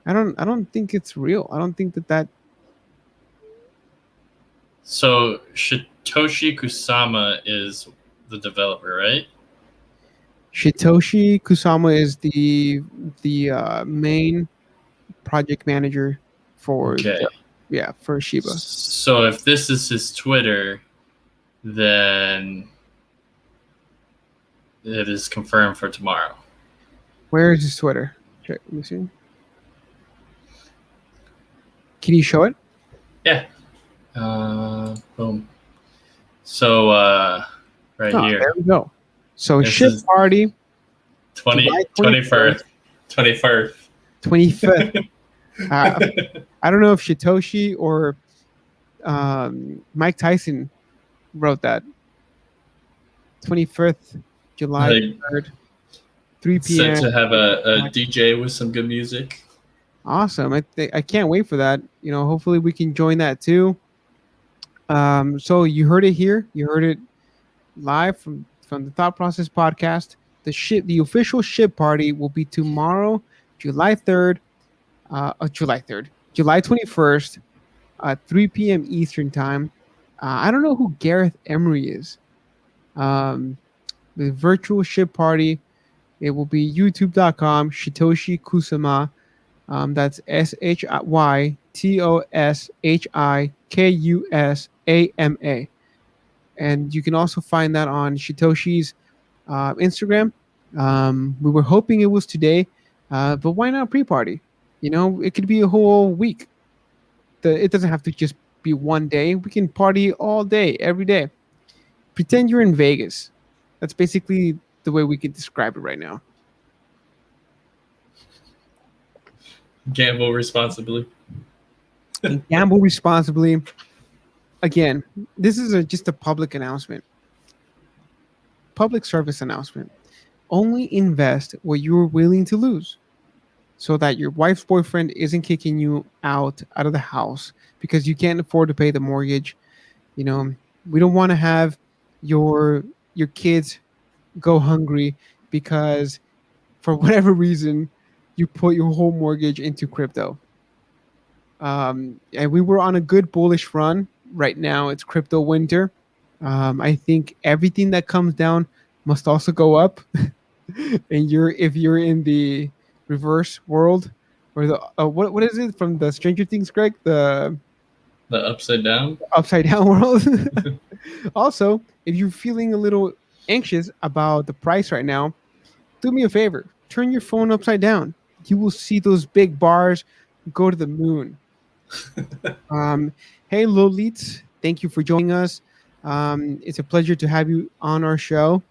I don't think it's real. I don't think that so Shitoshi Kusama is the developer, right? Shitoshi Kusama is the main project manager for Okay. for Shiba. So if this is his Twitter, then it is confirmed for tomorrow. Where is his Twitter? Check. Let me see. Can you show it? Yeah. Boom. So right Oh, here. there we go. So This ship is party, 20, July 21st. 21st, 21st. 25th. Uh, I don't know if Shitoshi or Mike Tyson wrote that. 25th, July Like 3rd, 3 set p.m. to have a DJ with some good music. Awesome. I can't wait for that. Hopefully we can join that too. So you heard it here. You heard it live from the Thought Process podcast. The official ship party will be tomorrow, July 3rd, July 3rd, July 21st, 3 p.m. Eastern time. I don't know who Gareth Emery is. Um, the virtual ship party. It will be youtube.com Shitoshi Kusama. That's SHYTOSHIKUSAMA. And you can also find that on Shitoshi's Instagram. We were hoping it was today, but why not pre-party? It could be a whole week. It doesn't have to just be one day. We can party all day, every day. Pretend you're in Vegas. That's basically the way we could describe it right now. Gamble responsibly. And gamble responsibly. Again, this is just a public announcement, public service announcement. Only invest what you're willing to lose, so that your wife's boyfriend isn't kicking you out of the house because you can't afford to pay the mortgage. You know, we don't want to have your your kids go hungry because for whatever reason you put your whole mortgage into crypto. And we were on a good bullish run. Right now, it's crypto winter. I think everything that comes down must also go up. And if you're in the reverse world, or the what is it from the Stranger Things, Greg? The The upside down. upside down world. Also, if you're feeling a little anxious about the price right now, do me a favor. Turn your phone upside down. You will see those big bars go to the moon. Um, hey, Lolits, thank you for joining us. It's a pleasure to have you on our show.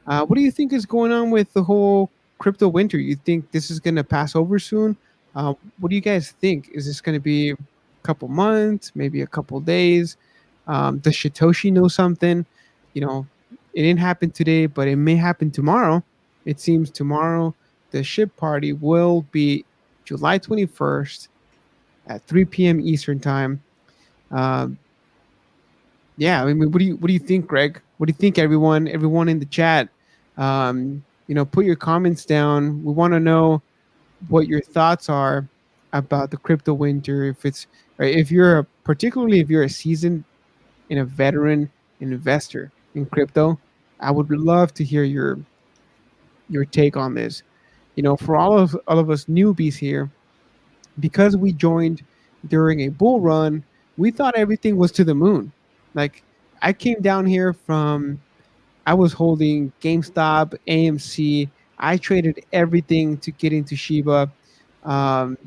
What do you think is going on with the whole crypto winter? You think this is going to pass over soon? What do you guys think? Is this going to be a couple months, maybe a couple days? Does Shitoshi know something? It didn't happen today, but it may happen tomorrow. It seems tomorrow the ship party will be July 21st at 3 p.m. Eastern time. Um, yeah, I mean, what do you think, Greg? What do you think, everyone in the chat? Put your comments down. We want to know what your thoughts are about the crypto winter. If it's right, particularly if you're a seasoned and a veteran investor in crypto, I would love to hear your take on this. For all of us newbies here, because we joined during a bull run, we thought everything was to the moon. Like I came down here I was holding GameStop, AMC. I traded everything to get into Shiba. Um,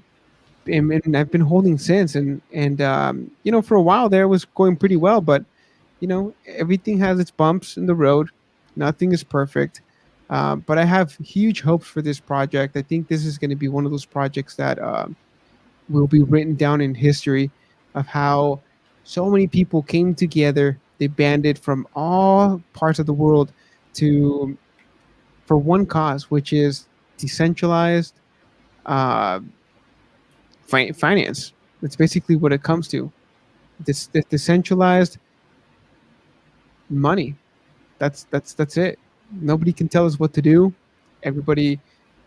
and I've been holding since. And for a while there it was going pretty well, but everything has its bumps in the road. Nothing is perfect. But I have huge hopes for this project. I think this is going to be one of those projects that will be written down in history of how so many people came together. They banded from all parts of the world to for one cause, which is decentralized uh, finance. That's basically what it comes to. This decentralized money. That's it. Nobody can tell us what to do. Everybody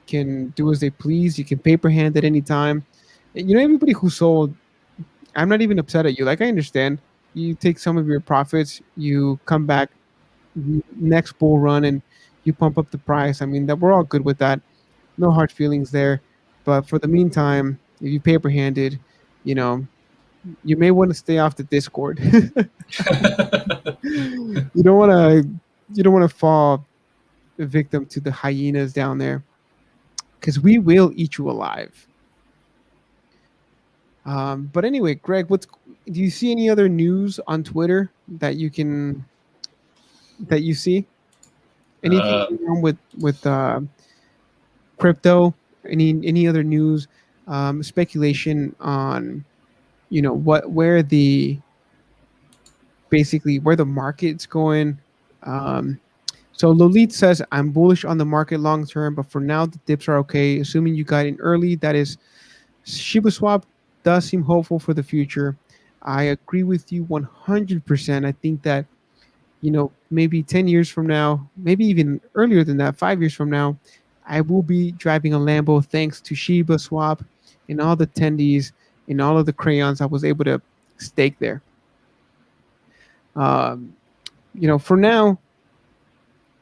can do as they please. You can paper hand at any time. Everybody who sold, I'm not even upset at you. Like I understand, you take some of your profits, you come back next bull run, and you pump up the price. I mean that we're all good with that. No hard feelings there. But for the meantime, if you paper handed, you know, you may want to stay off the Discord. You don't want to fall victim to the hyenas down there, because we will eat you alive. But anyway, Greg, what's do you see any other news on Twitter that you see? Anything Uh, going on with crypto? Any other news? Speculation on what where the basically where the market's going. Um, so Lolit says I'm bullish on the market long term, but for now the dips are okay. Assuming you got in early, that is Shiba Swap does seem hopeful for the future. I agree with you 100%. I think that maybe 10 years from now, maybe even earlier than that, 5 years from now, I will be driving a Lambo thanks to Shiba Swap and all the tendies and all of the crayons I was able to stake there. Um, for now,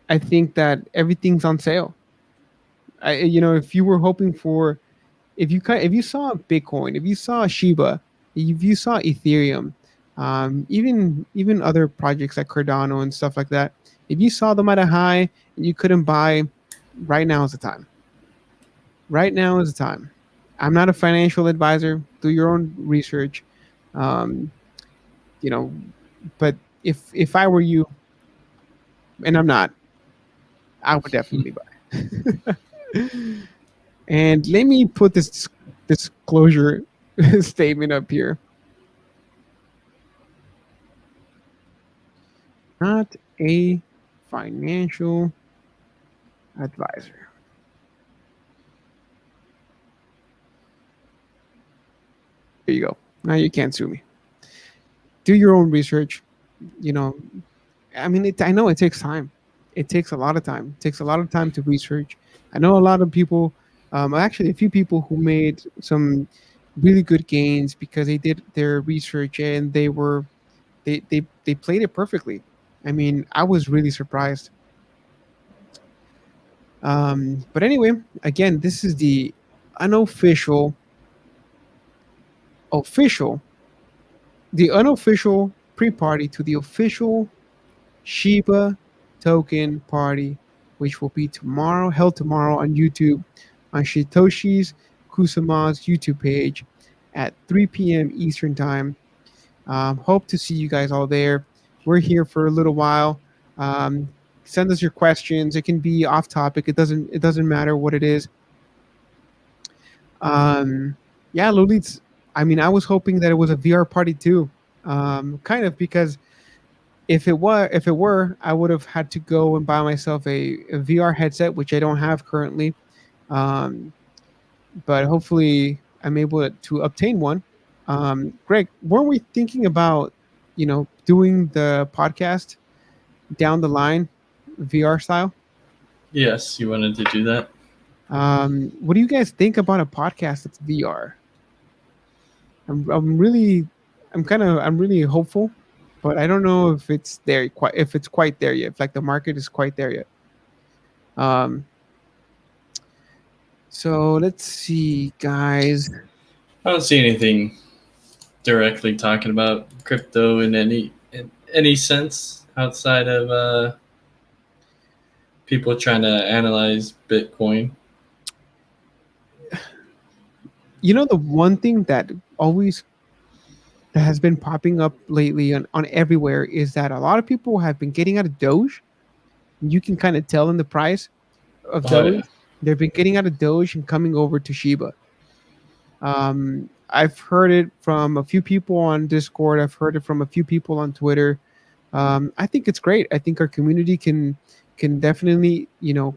I think that everything's on sale. If you were hoping for, if you saw Bitcoin, if you saw Shiba, if you saw Ethereum, even other projects like Cardano and stuff like that, if you saw them at a high and you couldn't buy, right now is the time. Right now is the time. I'm not a financial advisor. Do your own research. Um, you know, but if I were you, and I'm not, I would definitely buy. And let me put this disclosure statement up here. Not a financial advisor. There you go. Now you can't sue me. Do your own research. You know, I mean, I know it takes time. It takes a lot of time. It takes a lot of time to research. I know a lot of people, actually, a few people who made some really good gains because they did their research and they played it perfectly. I mean, I was really surprised. But anyway, again, this is the unofficial, official, the unofficial pre-party to the official Shiba token party, which will be tomorrow, held tomorrow on YouTube, on Shitoshi's Kusama's YouTube page at 3 p.m. Eastern Time. Hope to see you guys all there. We're here for a little while. Um, Send us your questions. It can be off topic. It doesn't matter what it is. Yeah, Lulit's. I mean, I was hoping that it was a VR party too. Kind of because if it were, I would have had to go and buy myself a VR headset, which I don't have currently. Um, but hopefully, I'm able to obtain one. Greg, weren't we thinking about doing the podcast down the line, VR style? yes, you wanted to do that. What do you guys think about a podcast that's VR? I'm really, I'm really hopeful, but I don't know if it's there quite, if it's quite there yet. If like the market is quite there yet. Um, so let's see, guys. I don't see anything directly talking about crypto in any sense outside of people trying to analyze Bitcoin. The one thing that always that has been popping up lately on everywhere is that a lot of people have been getting out of Doge. You can kind of tell in the price of Oh yeah, Doge. They've been getting out of Doge and coming over to Shiba. I've heard it from a few people on Discord. I've heard it from a few people on Twitter. I think it's great. I think our community can definitely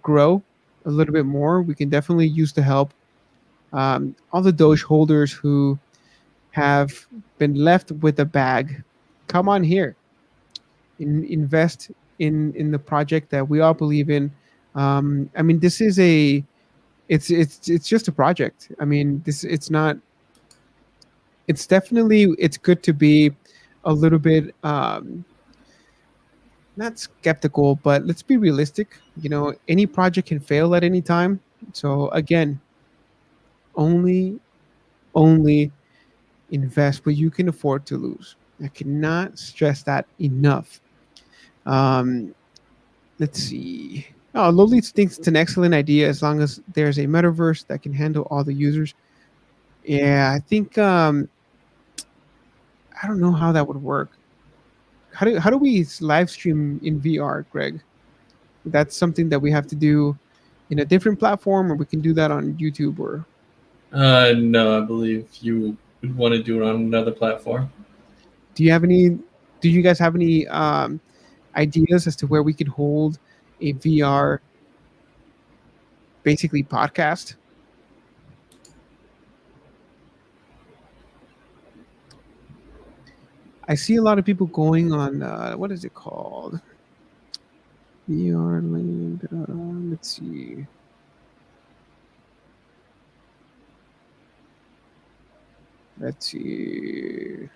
grow a little bit more. We can definitely use the help. All the Doge holders who have been left with a bag, come on here, invest in the project that we all believe in. I mean, this is it's just a project. I mean, it's not. It's definitely it's good to be a little bit not skeptical, but let's be realistic. Any project can fail at any time. So again, only only invest what you can afford to lose. I cannot stress that enough. Um, let's see. Oh, Lowly thinks it's an excellent idea as long as there's a metaverse that can handle all the users. Yeah, I think I don't know how that would work. How do we live stream in VR, Greg? That's something that we have to do in a different platform, or we can do that on YouTube. Or No, I believe you would want to do it on another platform. do you have any? Do you guys have any ideas as to where we could hold a VR basically podcast? I see a lot of people going on what is it called? VR land. Let's see. Let's see.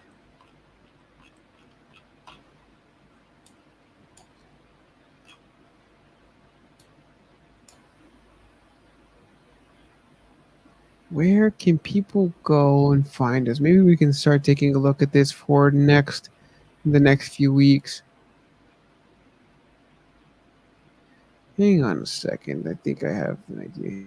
Where can people go and find us? Maybe we can start taking a look at this for the next few weeks. Hang on a second. I think I have an idea.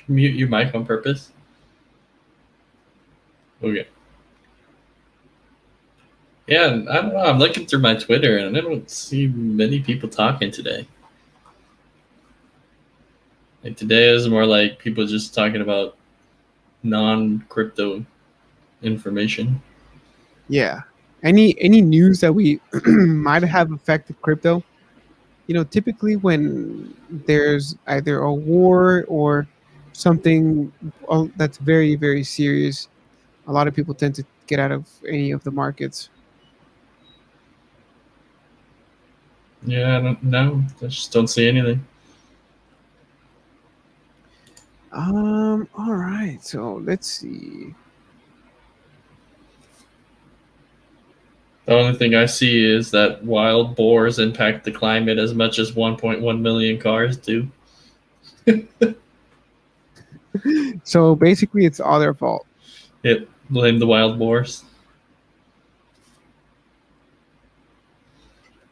Mute your mic on purpose. Okay. Yeah, I don't know. I'm looking through my Twitter and I don't see many people talking today. Like today is more like people just talking about non-crypto information. Yeah. Any news that we might have affected crypto? Typically when there's either a war or something that's very, very serious, a lot of people tend to get out of any of the markets. Yeah, I don't know. I just don't see anything. All right. So let's see. The only thing I see is that wild boars impact the climate as much as 1.1 million cars do. So basically, it's all their fault. Yep, blame the wild boars.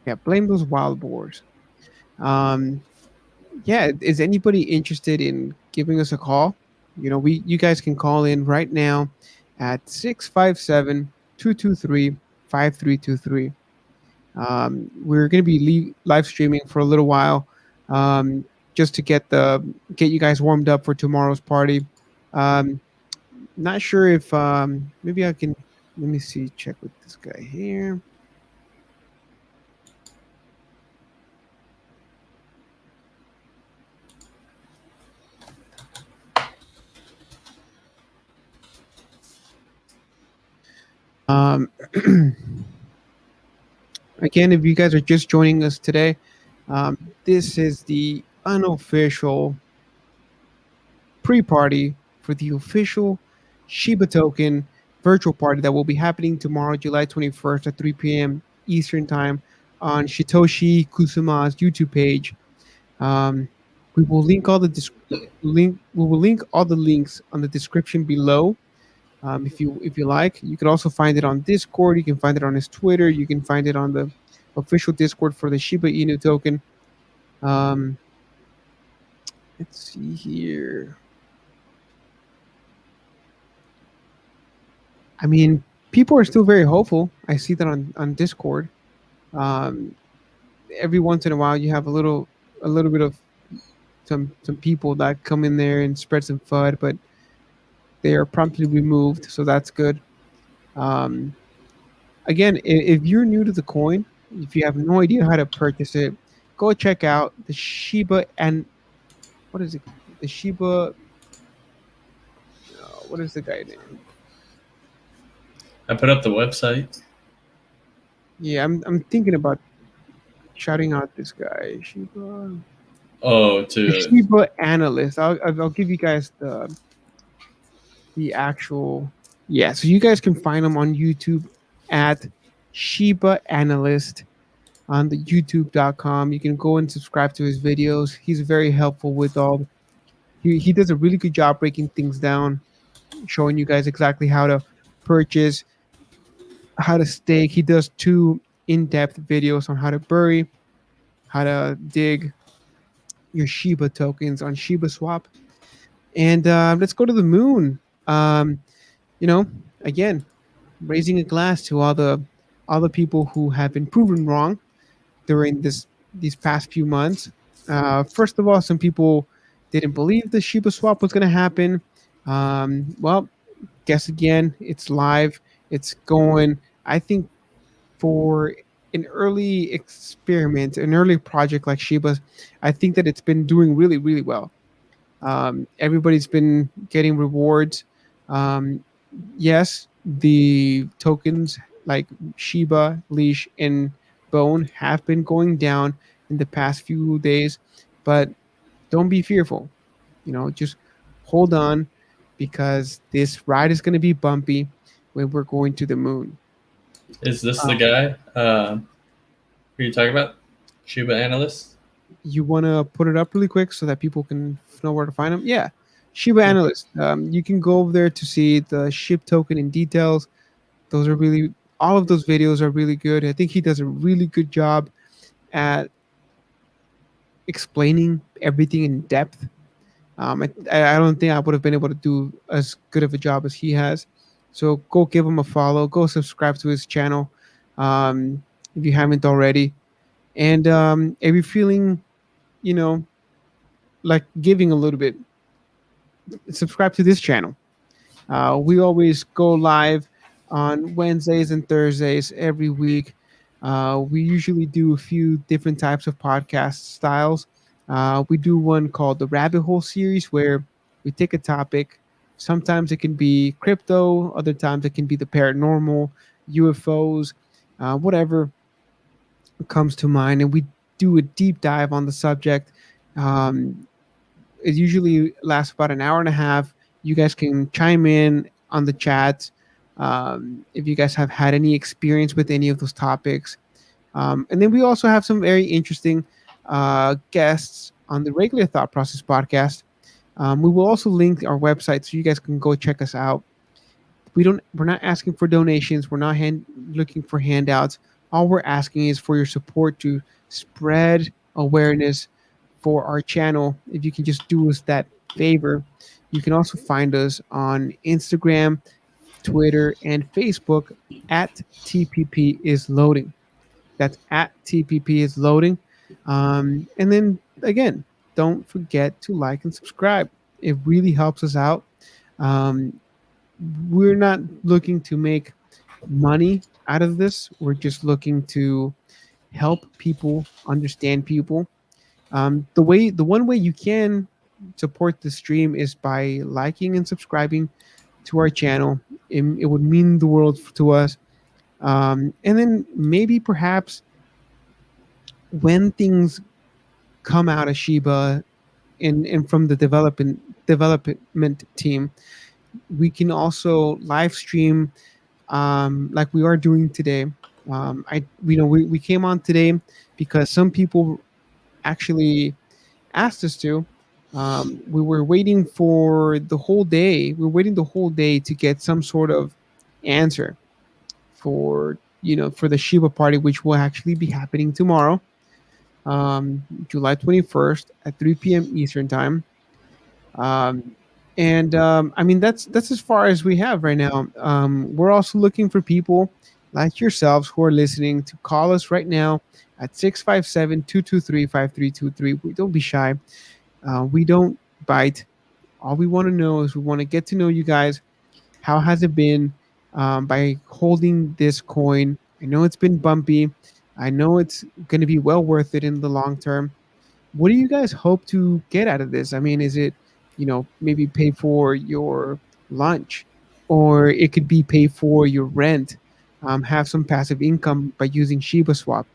Yeah, blame those wild boars. Um, yeah, is anybody interested in giving us a call? You guys can call in right now at 657-223-5323. We're going to be live streaming for a little while, just to get you guys warmed up for tomorrow's party. Um, Not sure if maybe I can. Let me see. Check with this guy here. Um, Again, if you guys are just joining us today, this is the unofficial pre-party for the official Shiba token virtual party that will be happening tomorrow, July 21st at 3 p.m. Eastern Time on Shitoshi Kusuma's YouTube page. We will link all the link. We will link all the links on the description below. If you like, you can also find it on Discord. You can find it on his Twitter. You can find it on the official Discord for the Shiba Inu token. Um, let's see here. I mean, people are still very hopeful. I see that on Discord. Um, every once in a while, you have a little bit of some people that come in there and spread some FUD, but they are promptly removed, so that's good. Um, Again, if you're new to the coin, if you have no idea how to purchase it, go check out the Shiba and what is it? The Shiba. What is the guy name? I put up the website. Yeah, I'm thinking about shouting out this guy, Shiba. Oh, The to Shiba analyst. I'll give you guys the actual. Yeah, so you guys can find him on YouTube at Shiba Analyst on the youtube.com. You can go and subscribe to his videos. He's very helpful with all. He does a really good job breaking things down, showing you guys exactly how to purchase, how to stake. He does two in-depth videos on how to bury. how to dig your Shiba tokens on Shiba Swap. And let's go to the moon. Um, you know, again, raising a glass to all the people who have been proven wrong during these past few months. First of all, some people didn't believe the Shiba swap was going to happen. Well, guess again, it's live. It's going. I think for an early experiment, an early project like Shiba, I think that it's been doing really, really well. Everybody's been getting rewards. Um, yes, the tokens like Shiba, Leash, and Bone have been going down in the past few days, but don't be fearful. Just hold on because this ride is going to be bumpy when we're going to the moon. Is this the Uh, guy? Who are you talking about? Shiba analyst? you want to put it up really quick so that people can know where to find them? Yeah. Shiba Analyst. You can go over there to see the ship token in details. Those are really, all of those videos are really good. I think he does a really good job at explaining everything in depth. I don't think I would have been able to do as good of a job as he has. So go give him a follow. Go subscribe to his channel if you haven't already. And if you're feeling, you know, like giving a little bit, subscribe to this channel. We always go live on Wednesdays and Thursdays every week. We usually do a few different types of podcast styles. We do one called the Rabbit Hole series where we take a topic. Sometimes it can be crypto, other times it can be the paranormal, UFOs, whatever comes to mind, and we do a deep dive on the subject. Um, it usually lasts about an hour and a half. You guys can chime in on the chat if you guys have had any experience with any of those topics. And then we also have some very interesting guests on the Regular Thought Process podcast. We will also link our website so you guys can go check us out. We're not asking for donations. We're not looking for handouts. All we're asking is for your support to spread awareness for our channel. If you can just do us that favor, you can also find us on Instagram, Twitter, and Facebook at TPP is loading. That's at TPP is loading. And then again, don't forget to like and subscribe. It really helps us out. Um, we're not looking to make money out of this. We're just looking to help people understand people. The one way you can support the stream is by liking and subscribing to our channel. It would mean the world to us. And then maybe perhaps when things come out of Shiba and from the development team, we can also live stream like we are doing today. We came on today because some people actually asked us to. We were waiting for the whole day. We were waiting the whole day to get some sort of answer for the Shiba party, which will actually be happening tomorrow, July 21st at 3 p.m. Eastern time. Um, and I mean that's as far as we have right now. We're also looking for people like yourselves who are listening to call us right now at 657-223-5323. Don't be shy. We don't bite. All we want to know is we want to get to know you guys. How has it been by holding this coin? I know it's been bumpy. I know it's going to be well worth it in the long term. What do you guys hope to get out of this? I mean, is it, maybe pay for your lunch, or it could be pay for your rent, have some passive income by using Shiba Swap.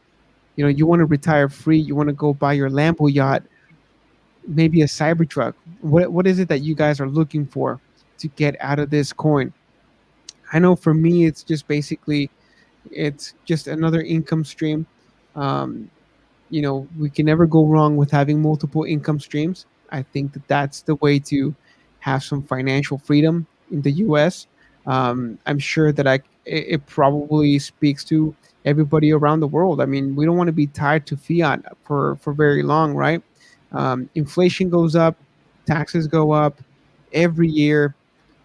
You want to retire free. You want to go buy your Lambo yacht, maybe a Cybertruck. What is it that you guys are looking for to get out of this coin? I know for me, it's just another income stream. Um, we can never go wrong with having multiple income streams. I think that that's the way to have some financial freedom in the U.S. I'm sure that it probably speaks to everybody around the world. I mean, we don't want to be tied to fiat for very long, right? Inflation goes up, taxes go up every year,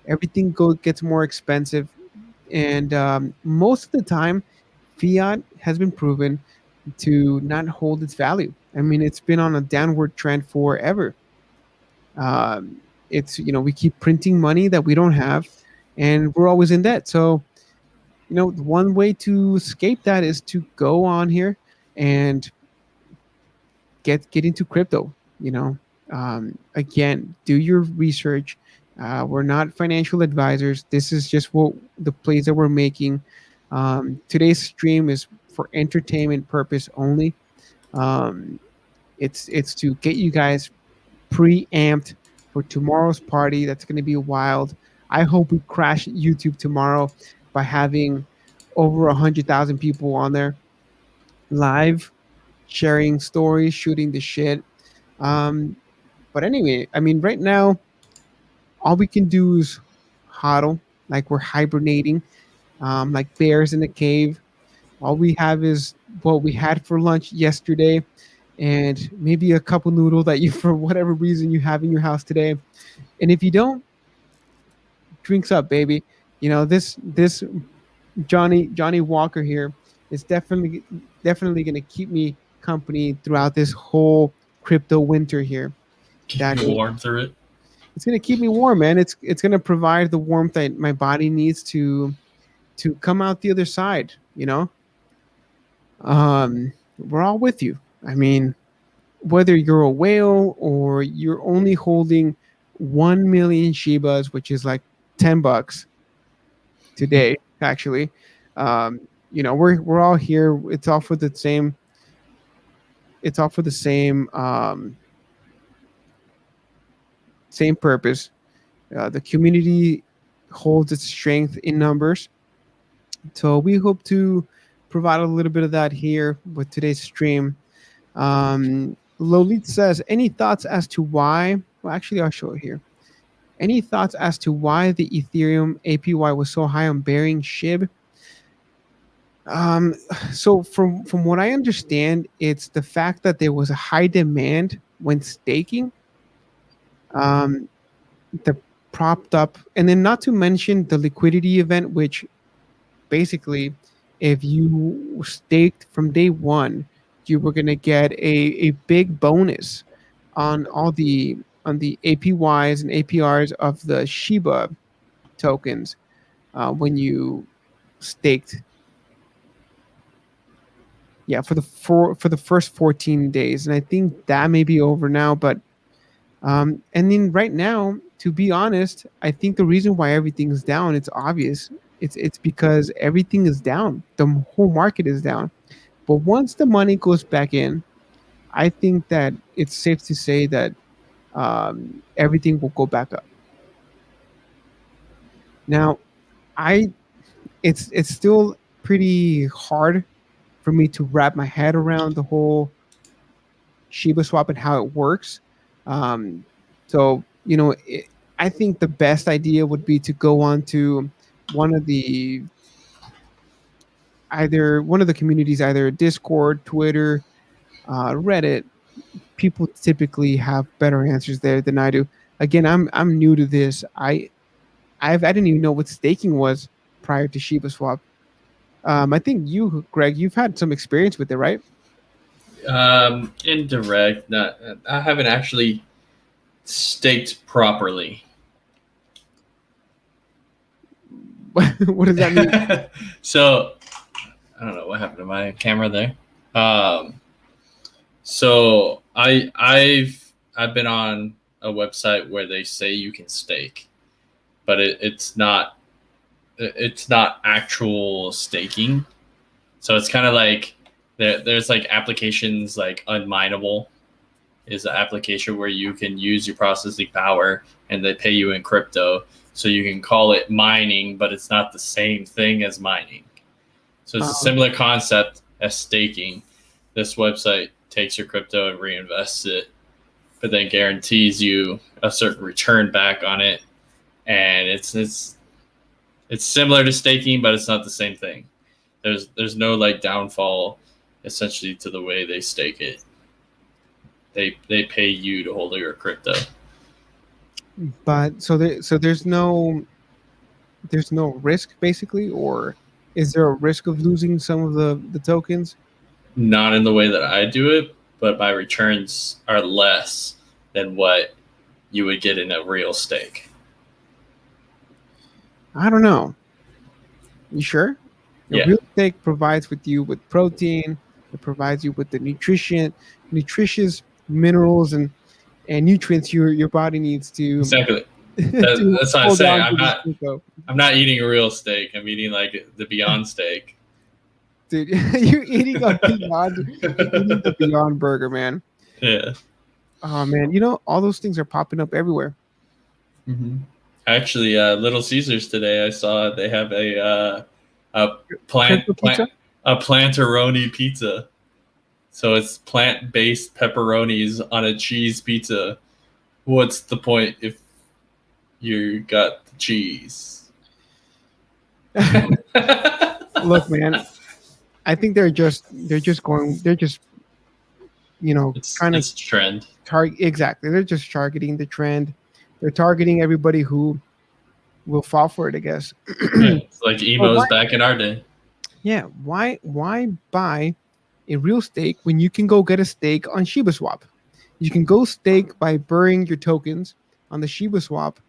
everything gets more expensive, and most of the time, fiat has been proven to not hold its value. I mean, it's been on a downward trend forever. It's we keep printing money that we don't have, and we're always in debt. So one way to escape that is to go on here and get into crypto. Again, do your research. We're not financial advisors. This is just what the plays that we're making. Today's stream is for entertainment purpose only. Um, it's to get you guys preamped for tomorrow's party. That's going to be wild. I hope we crash YouTube tomorrow by having over 100,000 people on there live, sharing stories, shooting the shit. Um, but anyway, I mean, right now, all we can do is hodl, like we're hibernating, like bears in a cave. All we have is what we had for lunch yesterday, and maybe a couple noodle that you, for whatever reason, you have in your house today. And if you don't, drinks up, baby. This Johnny Walker here is definitely going to keep me company throughout this whole crypto winter here. Keep That you warm through it. it's going to keep me warm, man. It's going to provide the warmth that my body needs to come out the other side. We're all with you. I mean, whether you're a whale or you're only holding 1 million Shibas, which is like $10 today, actually. We're all here. It's all for the same. It's all for the same purpose. The community holds its strength in numbers, so we hope to provide a little bit of that here with today's stream. Lolit says, any thoughts as to why? Well, actually, I'll show it here. Any thoughts as to why the Ethereum APY was so high on bearing SHIB? Um, so from what I understand, it's the fact that there was a high demand when staking, um, that propped up, and then not to mention the liquidity event, which basically, if you staked from day one, you were gonna get a big bonus on all the APYs and APRs of the Shiba tokens when you staked. Yeah, for the first 14 days, and I think that may be over now. But and then right now, to be honest, I think the reason why everything's down, it's obvious. It's because everything is down. The whole market is down. But once the money goes back in, I think that it's safe to say that everything will go back up. Now, I it's still pretty hard for me to wrap my head around the whole Shiba swap and how it works. Um, so I think the best idea would be to go on to one of the either one of the communities, either Discord, Twitter, Reddit. People typically have better answers there than I do. Again, I'm new to this. I didn't even know what staking was prior to Shiba Swap. I think you, Greg, you've had some experience with it, right? Indirect. Not. I haven't actually staked properly. What does that mean? So I don't know what happened to my camera there. So I've been on a website where they say you can stake, but it's not actual staking. So it's kind of like there's like applications like Unminable is an application where you can use your processing power and they pay you in crypto. So you can call it mining, but it's not the same thing as mining. So it's a similar concept as staking. This website takes your crypto and reinvests it, but then guarantees you a certain return back on it. And it's similar to staking, but it's not the same thing. there's no like downfall essentially to the way they stake it. They pay you to hold your crypto. But so there's no risk basically, or is there a risk of losing some of the tokens? Not in the way that I do it, but my returns are less than what you would get in a real stake. I don't know. You sure? A Yeah, real steak provides with protein. It provides you with the nutritious minerals and nutrients your body needs to exactly. to That's what I'm hold saying. on to this cocoa. I'm not eating a real steak. I'm eating like the Beyond Steak. Dude, you're eating a Beyond. You're eating the Beyond Burger, man. Yeah. Oh man, you know all those things are popping up everywhere. Mm-hmm. Actually, Little Caesars today, I saw they have a Crypto pizza. a plantaroni pizza. So it's plant-based pepperonis on a cheese pizza. What's the point if you got the cheese? Look, man, I think they're just going they're just trying to it's trend. target exactly. They're just targeting the trend. They're targeting everybody who will fall for it, I guess. Yeah, it's like But why? emos back in our day. Yeah, why buy a real steak when you can go get a steak on Shiba Swap? You can go stake by burying your tokens on the Shiba Swap.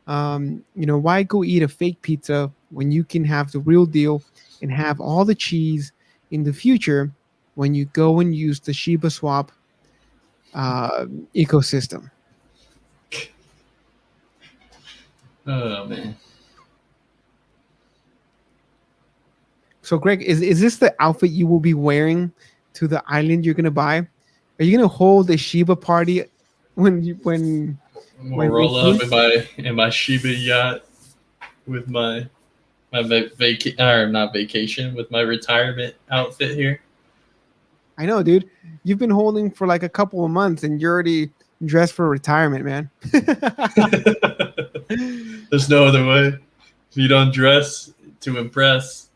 Why go eat a fake pizza when you can have the real deal and have all the cheese in the future when you go and use the Shiba Swap ecosystem? Oh man. So, Greg, is this the outfit you will be wearing to the island you're gonna buy? Are you gonna hold a Shiba party We'll when roll up in my Shiba yacht with not vacation, with my retirement outfit here. I know, dude. You've been holding for like a couple of months, and you're already dressed for retirement, man. There's no other way. If you don't dress to impress,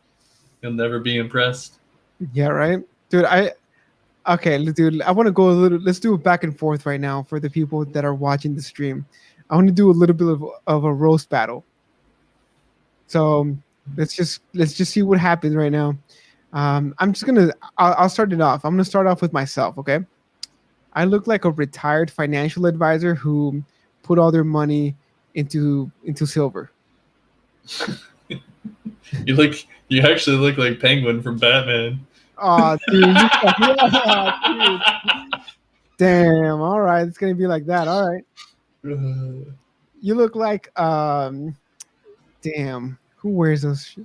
you'll never be impressed. Yeah, right, dude. Dude. I want to go a little. Let's do a back and forth right now for the people that are watching the stream. I want to do a little bit of a roast battle. So let's just see what happens right now. I'm just gonna. I'll start it off. I'm gonna start off with myself. Okay. I look like a retired financial advisor who put all their money into silver. You actually look like Penguin from Batman. Oh, dude, yeah, dude. Damn. All right, it's gonna be like that. All right. You look like damn. Who wears those?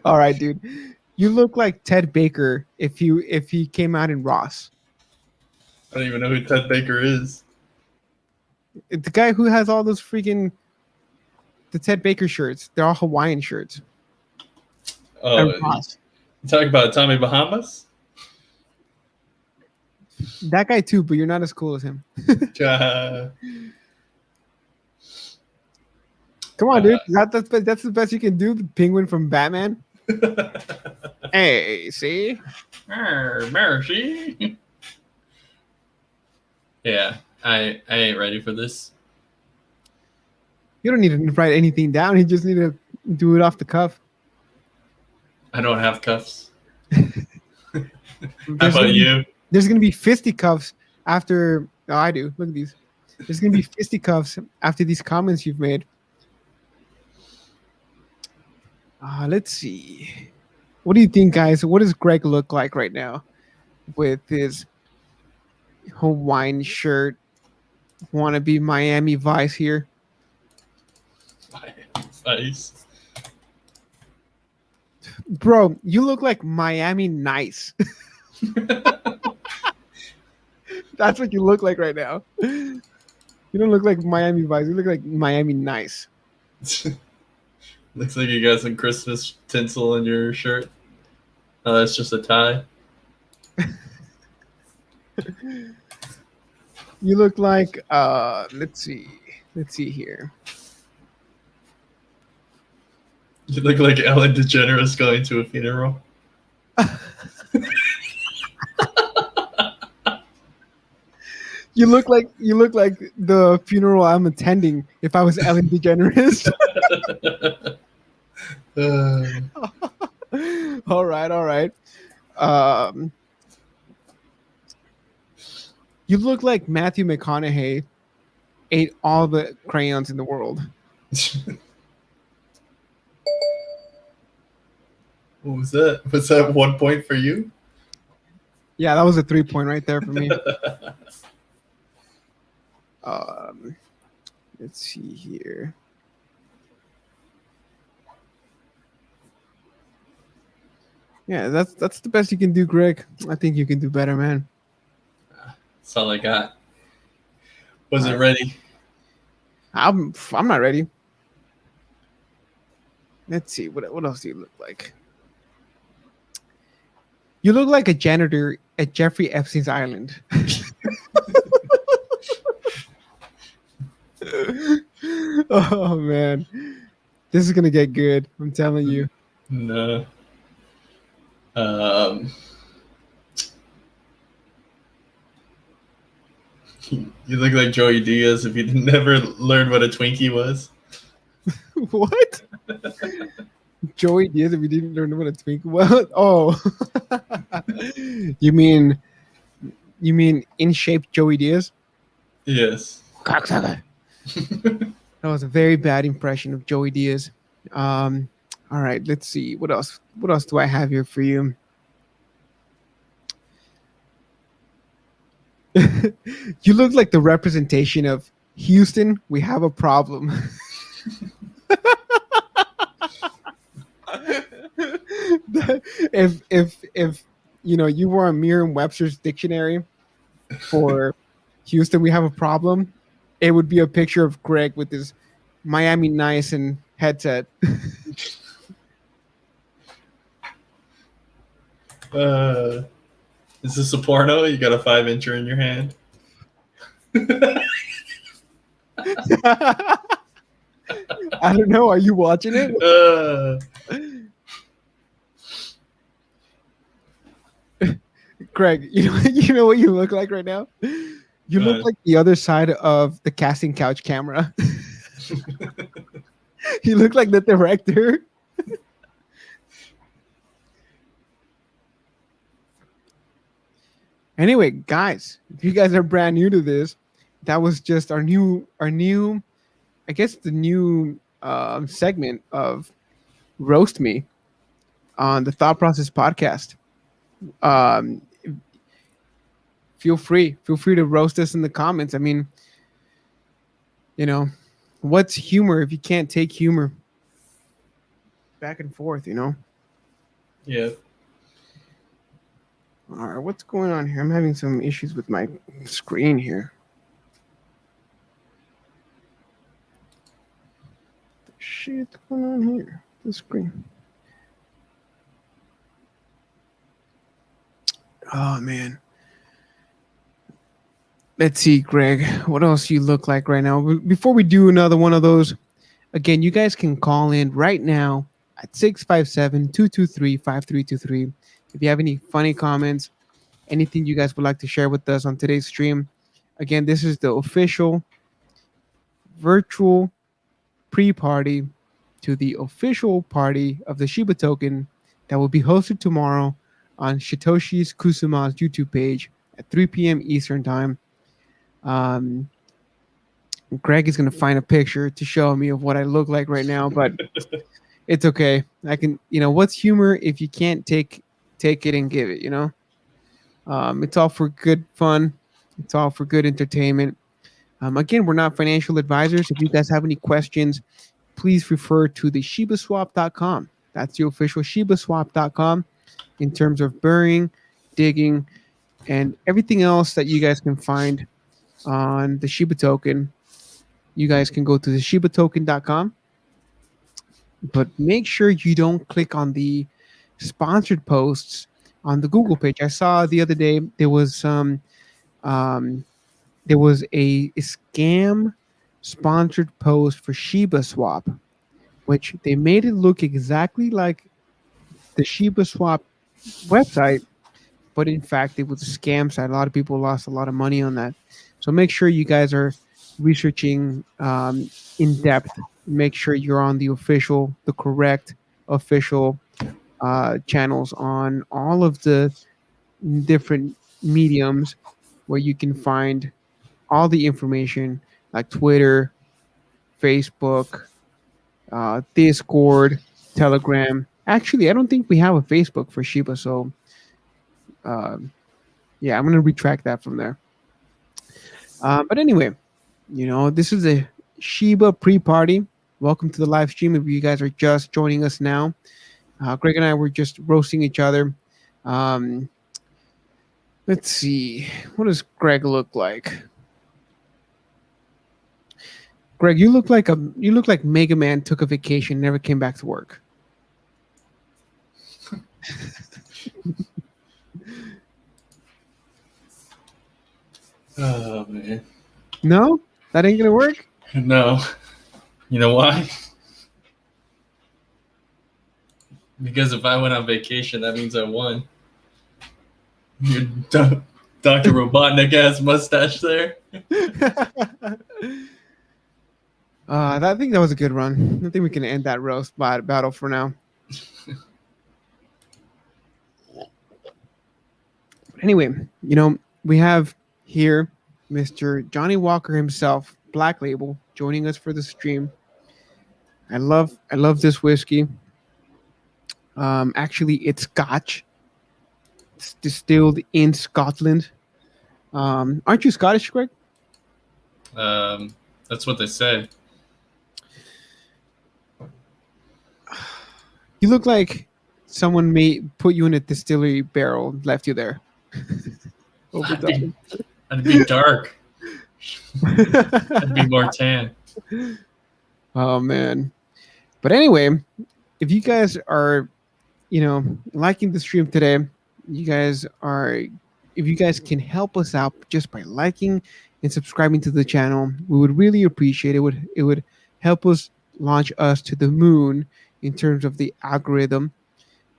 All right, dude. You look like Ted Baker if he came out in Ross. I don't even know who Ted Baker is. The guy who has all those freaking the Ted Baker shirts. They're all Hawaiian shirts. Oh, you talking about Tommy Bahamas? That guy too, but you're not as cool as him. Come on, dude. That's the best you can do. The Penguin from Batman. Hey, see? Mercy. Yeah, I ain't ready for this. You don't need to write anything down. You just need to do it off the cuff. I don't have cuffs. How about you? There's gonna be fisticuffs after. Oh, I do. Look at these. There's gonna be fisticuffs after these comments you've made. Let's see. What do you think, guys? What does Greg look like right now with his Hawaiian shirt? Wannabe Miami Vice here. Vice. Bro, you look like Miami Nice. That's what you look like right now. You don't look like Miami Vice. You look like Miami Nice. Looks like you got some Christmas tinsel in your shirt. Oh, that's just a tie. You look like let's see here. You look like Ellen DeGeneres going to a funeral. You look like the funeral I'm attending. If I was Ellen DeGeneres. All right, all right. Um, you look like Matthew McConaughey ate all the crayons in the world. What was that? Was that 1 point for you? Yeah, that was a 3-point right there for me. Let's see here. Yeah, that's the best you can do, Greg. I think you can do better, man. That's all I got. Wasn't All ready. I'm not ready. Let's see what else do you look like. You look like a janitor at Jeffrey Epstein's island. Oh man, this is gonna get good. I'm telling you. No. You look like Joey Diaz if you never learned what a Twinkie was. What? Joey Diaz, if you didn't learn what a twink was? Oh, you mean in shape Joey Diaz? Yes. Cocksucker. That was a very bad impression of Joey Diaz. All right, let's see what else. What else do I have here for you? You look like the representation of Houston. We have a problem. if you were on Merriam-Webster's dictionary for Houston, we have a problem, it would be a picture of Greg with his Miami Nice and headset. Is this a porno? You got a 5-incher in your hand? I don't know. Are you watching it? Greg, you know what you look like right now? You look like the other side of the casting couch camera. You look like the director. Anyway, guys, if you guys are brand new to this, that was just our new, I guess the new segment of Roast Me on the Thought Process podcast. Feel free to roast us in the comments. I mean, what's humor if you can't take humor? Back and forth, Yeah. All right, what's going on here? I'm having some issues with my screen here. Shit's going on here? The screen. Oh man. Let's see, Greg. What else you look like right now? Before we do another one of those, again, you guys can call in right now at 657-223-5323. If you have any funny comments, anything you guys would like to share with us on today's stream. Again, this is the official virtual pre-party to the official party of the Shiba token that will be hosted tomorrow on Satoshi Kusuma's YouTube page at 3 p.m. Eastern time. Greg is going to find a picture to show me of what I look like right now, but it's okay. I can, what's humor if you can't take it and give it, it's all for good fun. It's all for good entertainment. Again, we're not financial advisors. If you guys have any questions, please refer to the shibaswap.com. That's the official shibaswap.com in terms of burying, digging, and everything else that you guys can find on the Shiba token. You guys can go to the shibatoken.com, but make sure you don't click on the sponsored posts on the Google page. I saw the other day there was a scam sponsored post for Shiba Swap which they made it look exactly like the Shiba Swap website, but in fact, it was a scam site. A lot of people lost a lot of money on that. So make sure you guys are researching in depth. Make sure you're on the correct official channels on all of the different mediums where you can find all the information like Twitter, Facebook, Discord, Telegram. Actually, I don't think we have a Facebook for Shiba, so um, yeah, I'm gonna retract that from there. But anyway, this is a Shiba pre-party. Welcome to the live stream. If you guys are just joining us now, Greg and I were just roasting each other. Um, let's see, what does Greg look like? Greg, you look like Mega Man took a vacation, never came back to work. Oh man, No, that ain't gonna work. no. You know why? Because if I went on vacation, that means I won. Your Dr. Robotnik ass mustache there. I think that was a good run. I think we can end that roast battle for now. Anyway, we have here Mr. Johnny Walker himself, Black Label, joining us for the stream. I love this whiskey. Actually, it's Scotch. It's distilled in Scotland. Aren't you Scottish, Greg? That's what they say. You look like someone may put you in a distillery barrel, left you there. I'd be dark. I'd be more tan. Oh man. But anyway, if you guys are, liking the stream today, you guys are if you guys can help us out just by liking and subscribing to the channel, we would really appreciate it. It would help us launch us to the moon in terms of the algorithm.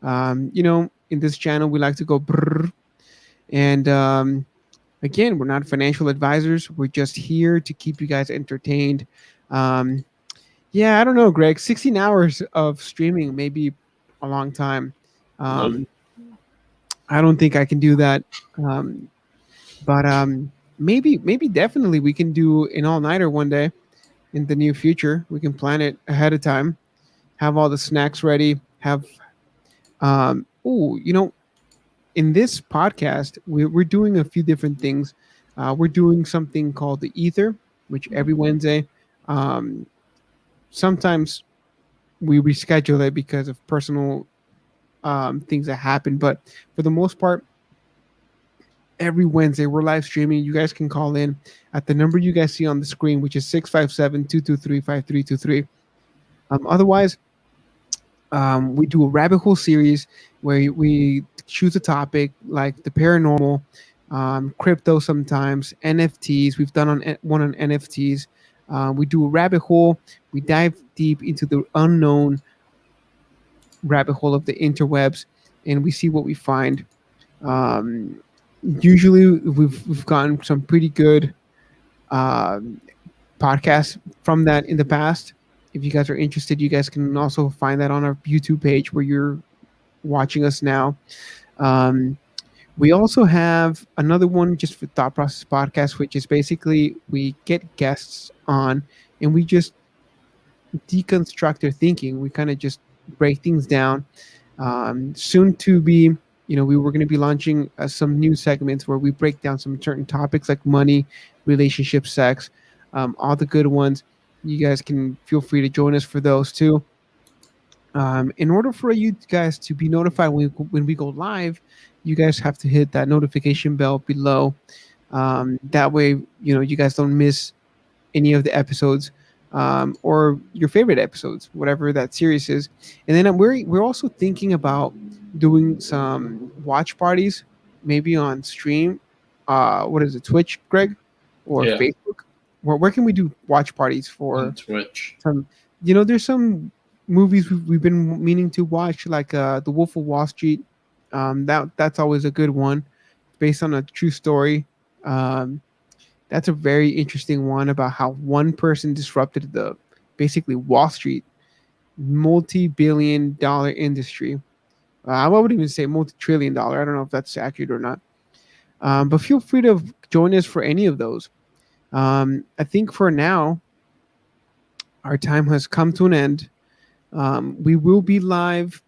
In this channel we like to go brrr, and again, we're not financial advisors. We're just here to keep you guys entertained. Um, yeah, I don't know, Greg. 16 hours of streaming may be a long time. Nope. I don't think I can do that. But maybe definitely we can do an all-nighter one day in the near future. We can plan it ahead of time, have all the snacks ready, have in this podcast, we're doing a few different things. We're doing something called the Ether, which every Wednesday. Um, Sometimes we reschedule it because of personal things that happen, but for the most part, every Wednesday we're live streaming. You guys can call in at the number you guys see on the screen, which is 657-223-5323. Otherwise, we do a rabbit hole series where we choose a topic like the paranormal, crypto, sometimes NFTs. We've done one on NFTs. We do a rabbit hole. We dive deep into the unknown rabbit hole of the interwebs, and we see what we find. Um, Usually, we've gotten some pretty good um podcasts from that in the past. If you guys are interested, you guys can also find that on our YouTube page where you're watching us now. Um, we also have another one just for Thought Process Podcast, which is basically we get guests on and we just deconstruct their thinking. We kind of just break things down. Soon to be, we were going to be launching some new segments where we break down some certain topics like money, relationship, sex, all the good ones. You guys can feel free to join us for those too. In order for you guys to be notified when we go live, you guys have to hit that notification bell below. That way, you guys don't miss any of the episodes, or your favorite episodes, whatever that series is. And then we're also thinking about doing some watch parties, maybe on stream. What is it, Twitch, Greg, or Yeah. Facebook? Where can we do watch parties for On Twitch. some? There's some movies we've been meaning to watch, like The Wolf of Wall Street. That's always a good one, based on a true story. Um, that's a very interesting one about how one person disrupted the basically Wall Street multi-billion-dollar industry. I would even say multi-trillion dollar. I don't know if that's accurate or not. But feel free to join us for any of those. I think for now, our time has come to an end. We will be live,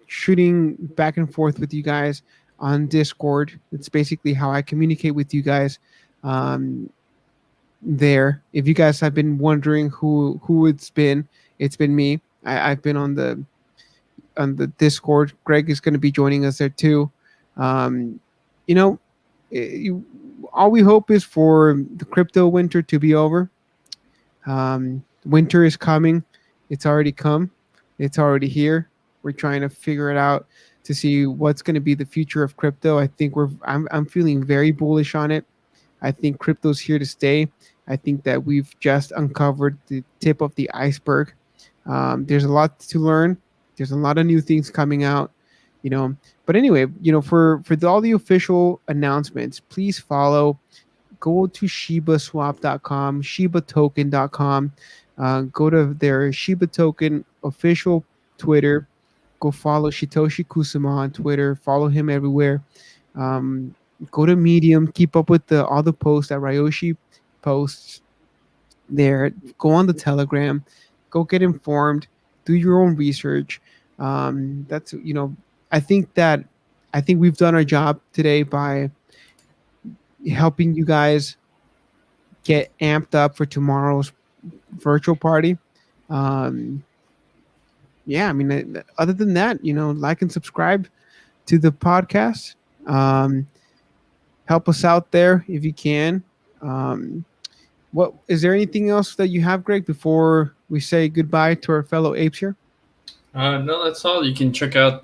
shooting back and forth with you guys on Discord. It's basically how I communicate with you guys. Um, there, if you guys have been wondering who it's been me. I've been on the Discord. Greg is going to be joining us there too. Um, you know, you, all we hope is for the crypto winter to be over. Winter is coming. It's already come. It's already here. We're trying to figure it out to see what's going to be the future of crypto. I think I'm feeling very bullish on it. I think crypto's here to stay. I think that we've just uncovered the tip of the iceberg. There's a lot to learn. There's a lot of new things coming out, you know. But anyway, all the official announcements, please follow. Go to shibaswap.com, shibatoken.com. Go to their Shiba Token official Twitter. Go follow Shitoshi Kusama on Twitter. Follow him everywhere. Um, Go to Medium. Keep up with all the posts that Ryoshi posts there. Go on the Telegram. Go get informed. Do your own research. That's I think that I think we've done our job today by helping you guys get amped up for tomorrow's virtual party. Um, yeah, I mean, other than that, like and subscribe to the podcast. Um, Help us out there if you can. Um, what is there anything else that you have, Greg, before we say goodbye to our fellow apes here? No, that's all. You can check out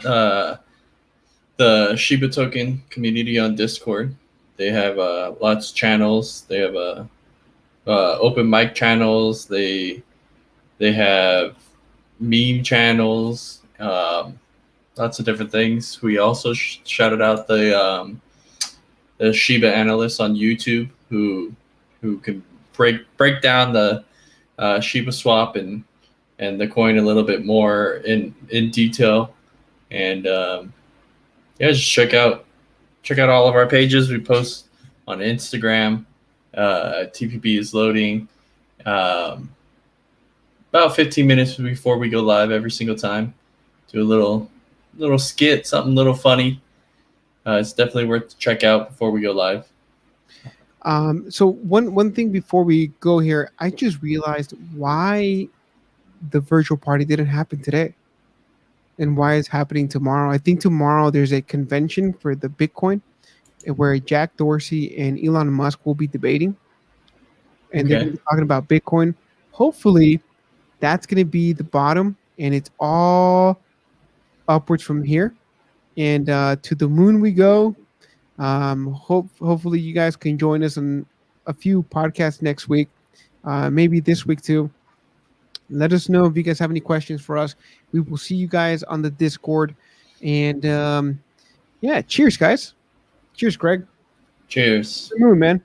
the Shiba Token community on Discord. They have lots of channels. They have open mic channels. They have meme channels. Lots of different things. We also shouted out the Shiba analysts on YouTube who can break down the Shiba swap and the coin a little bit more in detail. And yeah, just check out all of our pages. We post on Instagram. TPP is loading. About 15 minutes before we go live every single time. Do a little skit, something little funny. It's definitely worth to check out before we go live. So one thing before we go here, I just realized why the virtual party didn't happen today, and why it's happening tomorrow. I think tomorrow there's a convention for the Bitcoin, where Jack Dorsey and Elon Musk will be debating, and they're Okay. going to be talking about Bitcoin. Hopefully, that's going to be the bottom, and it's all upwards from here, and to the moon we go. Hopefully you guys can join us on a few podcasts next week, maybe this week too. Let us know if you guys have any questions for us. We will see you guys on the Discord, and yeah, cheers, guys. Cheers, Greg. Cheers. To the moon, man.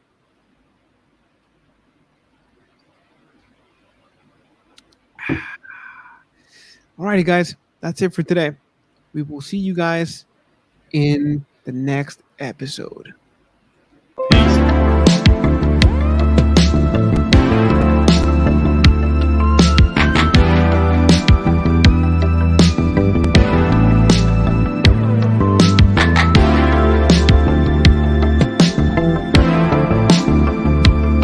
Alrighty, guys, that's it for today. We will see you guys in the next episode.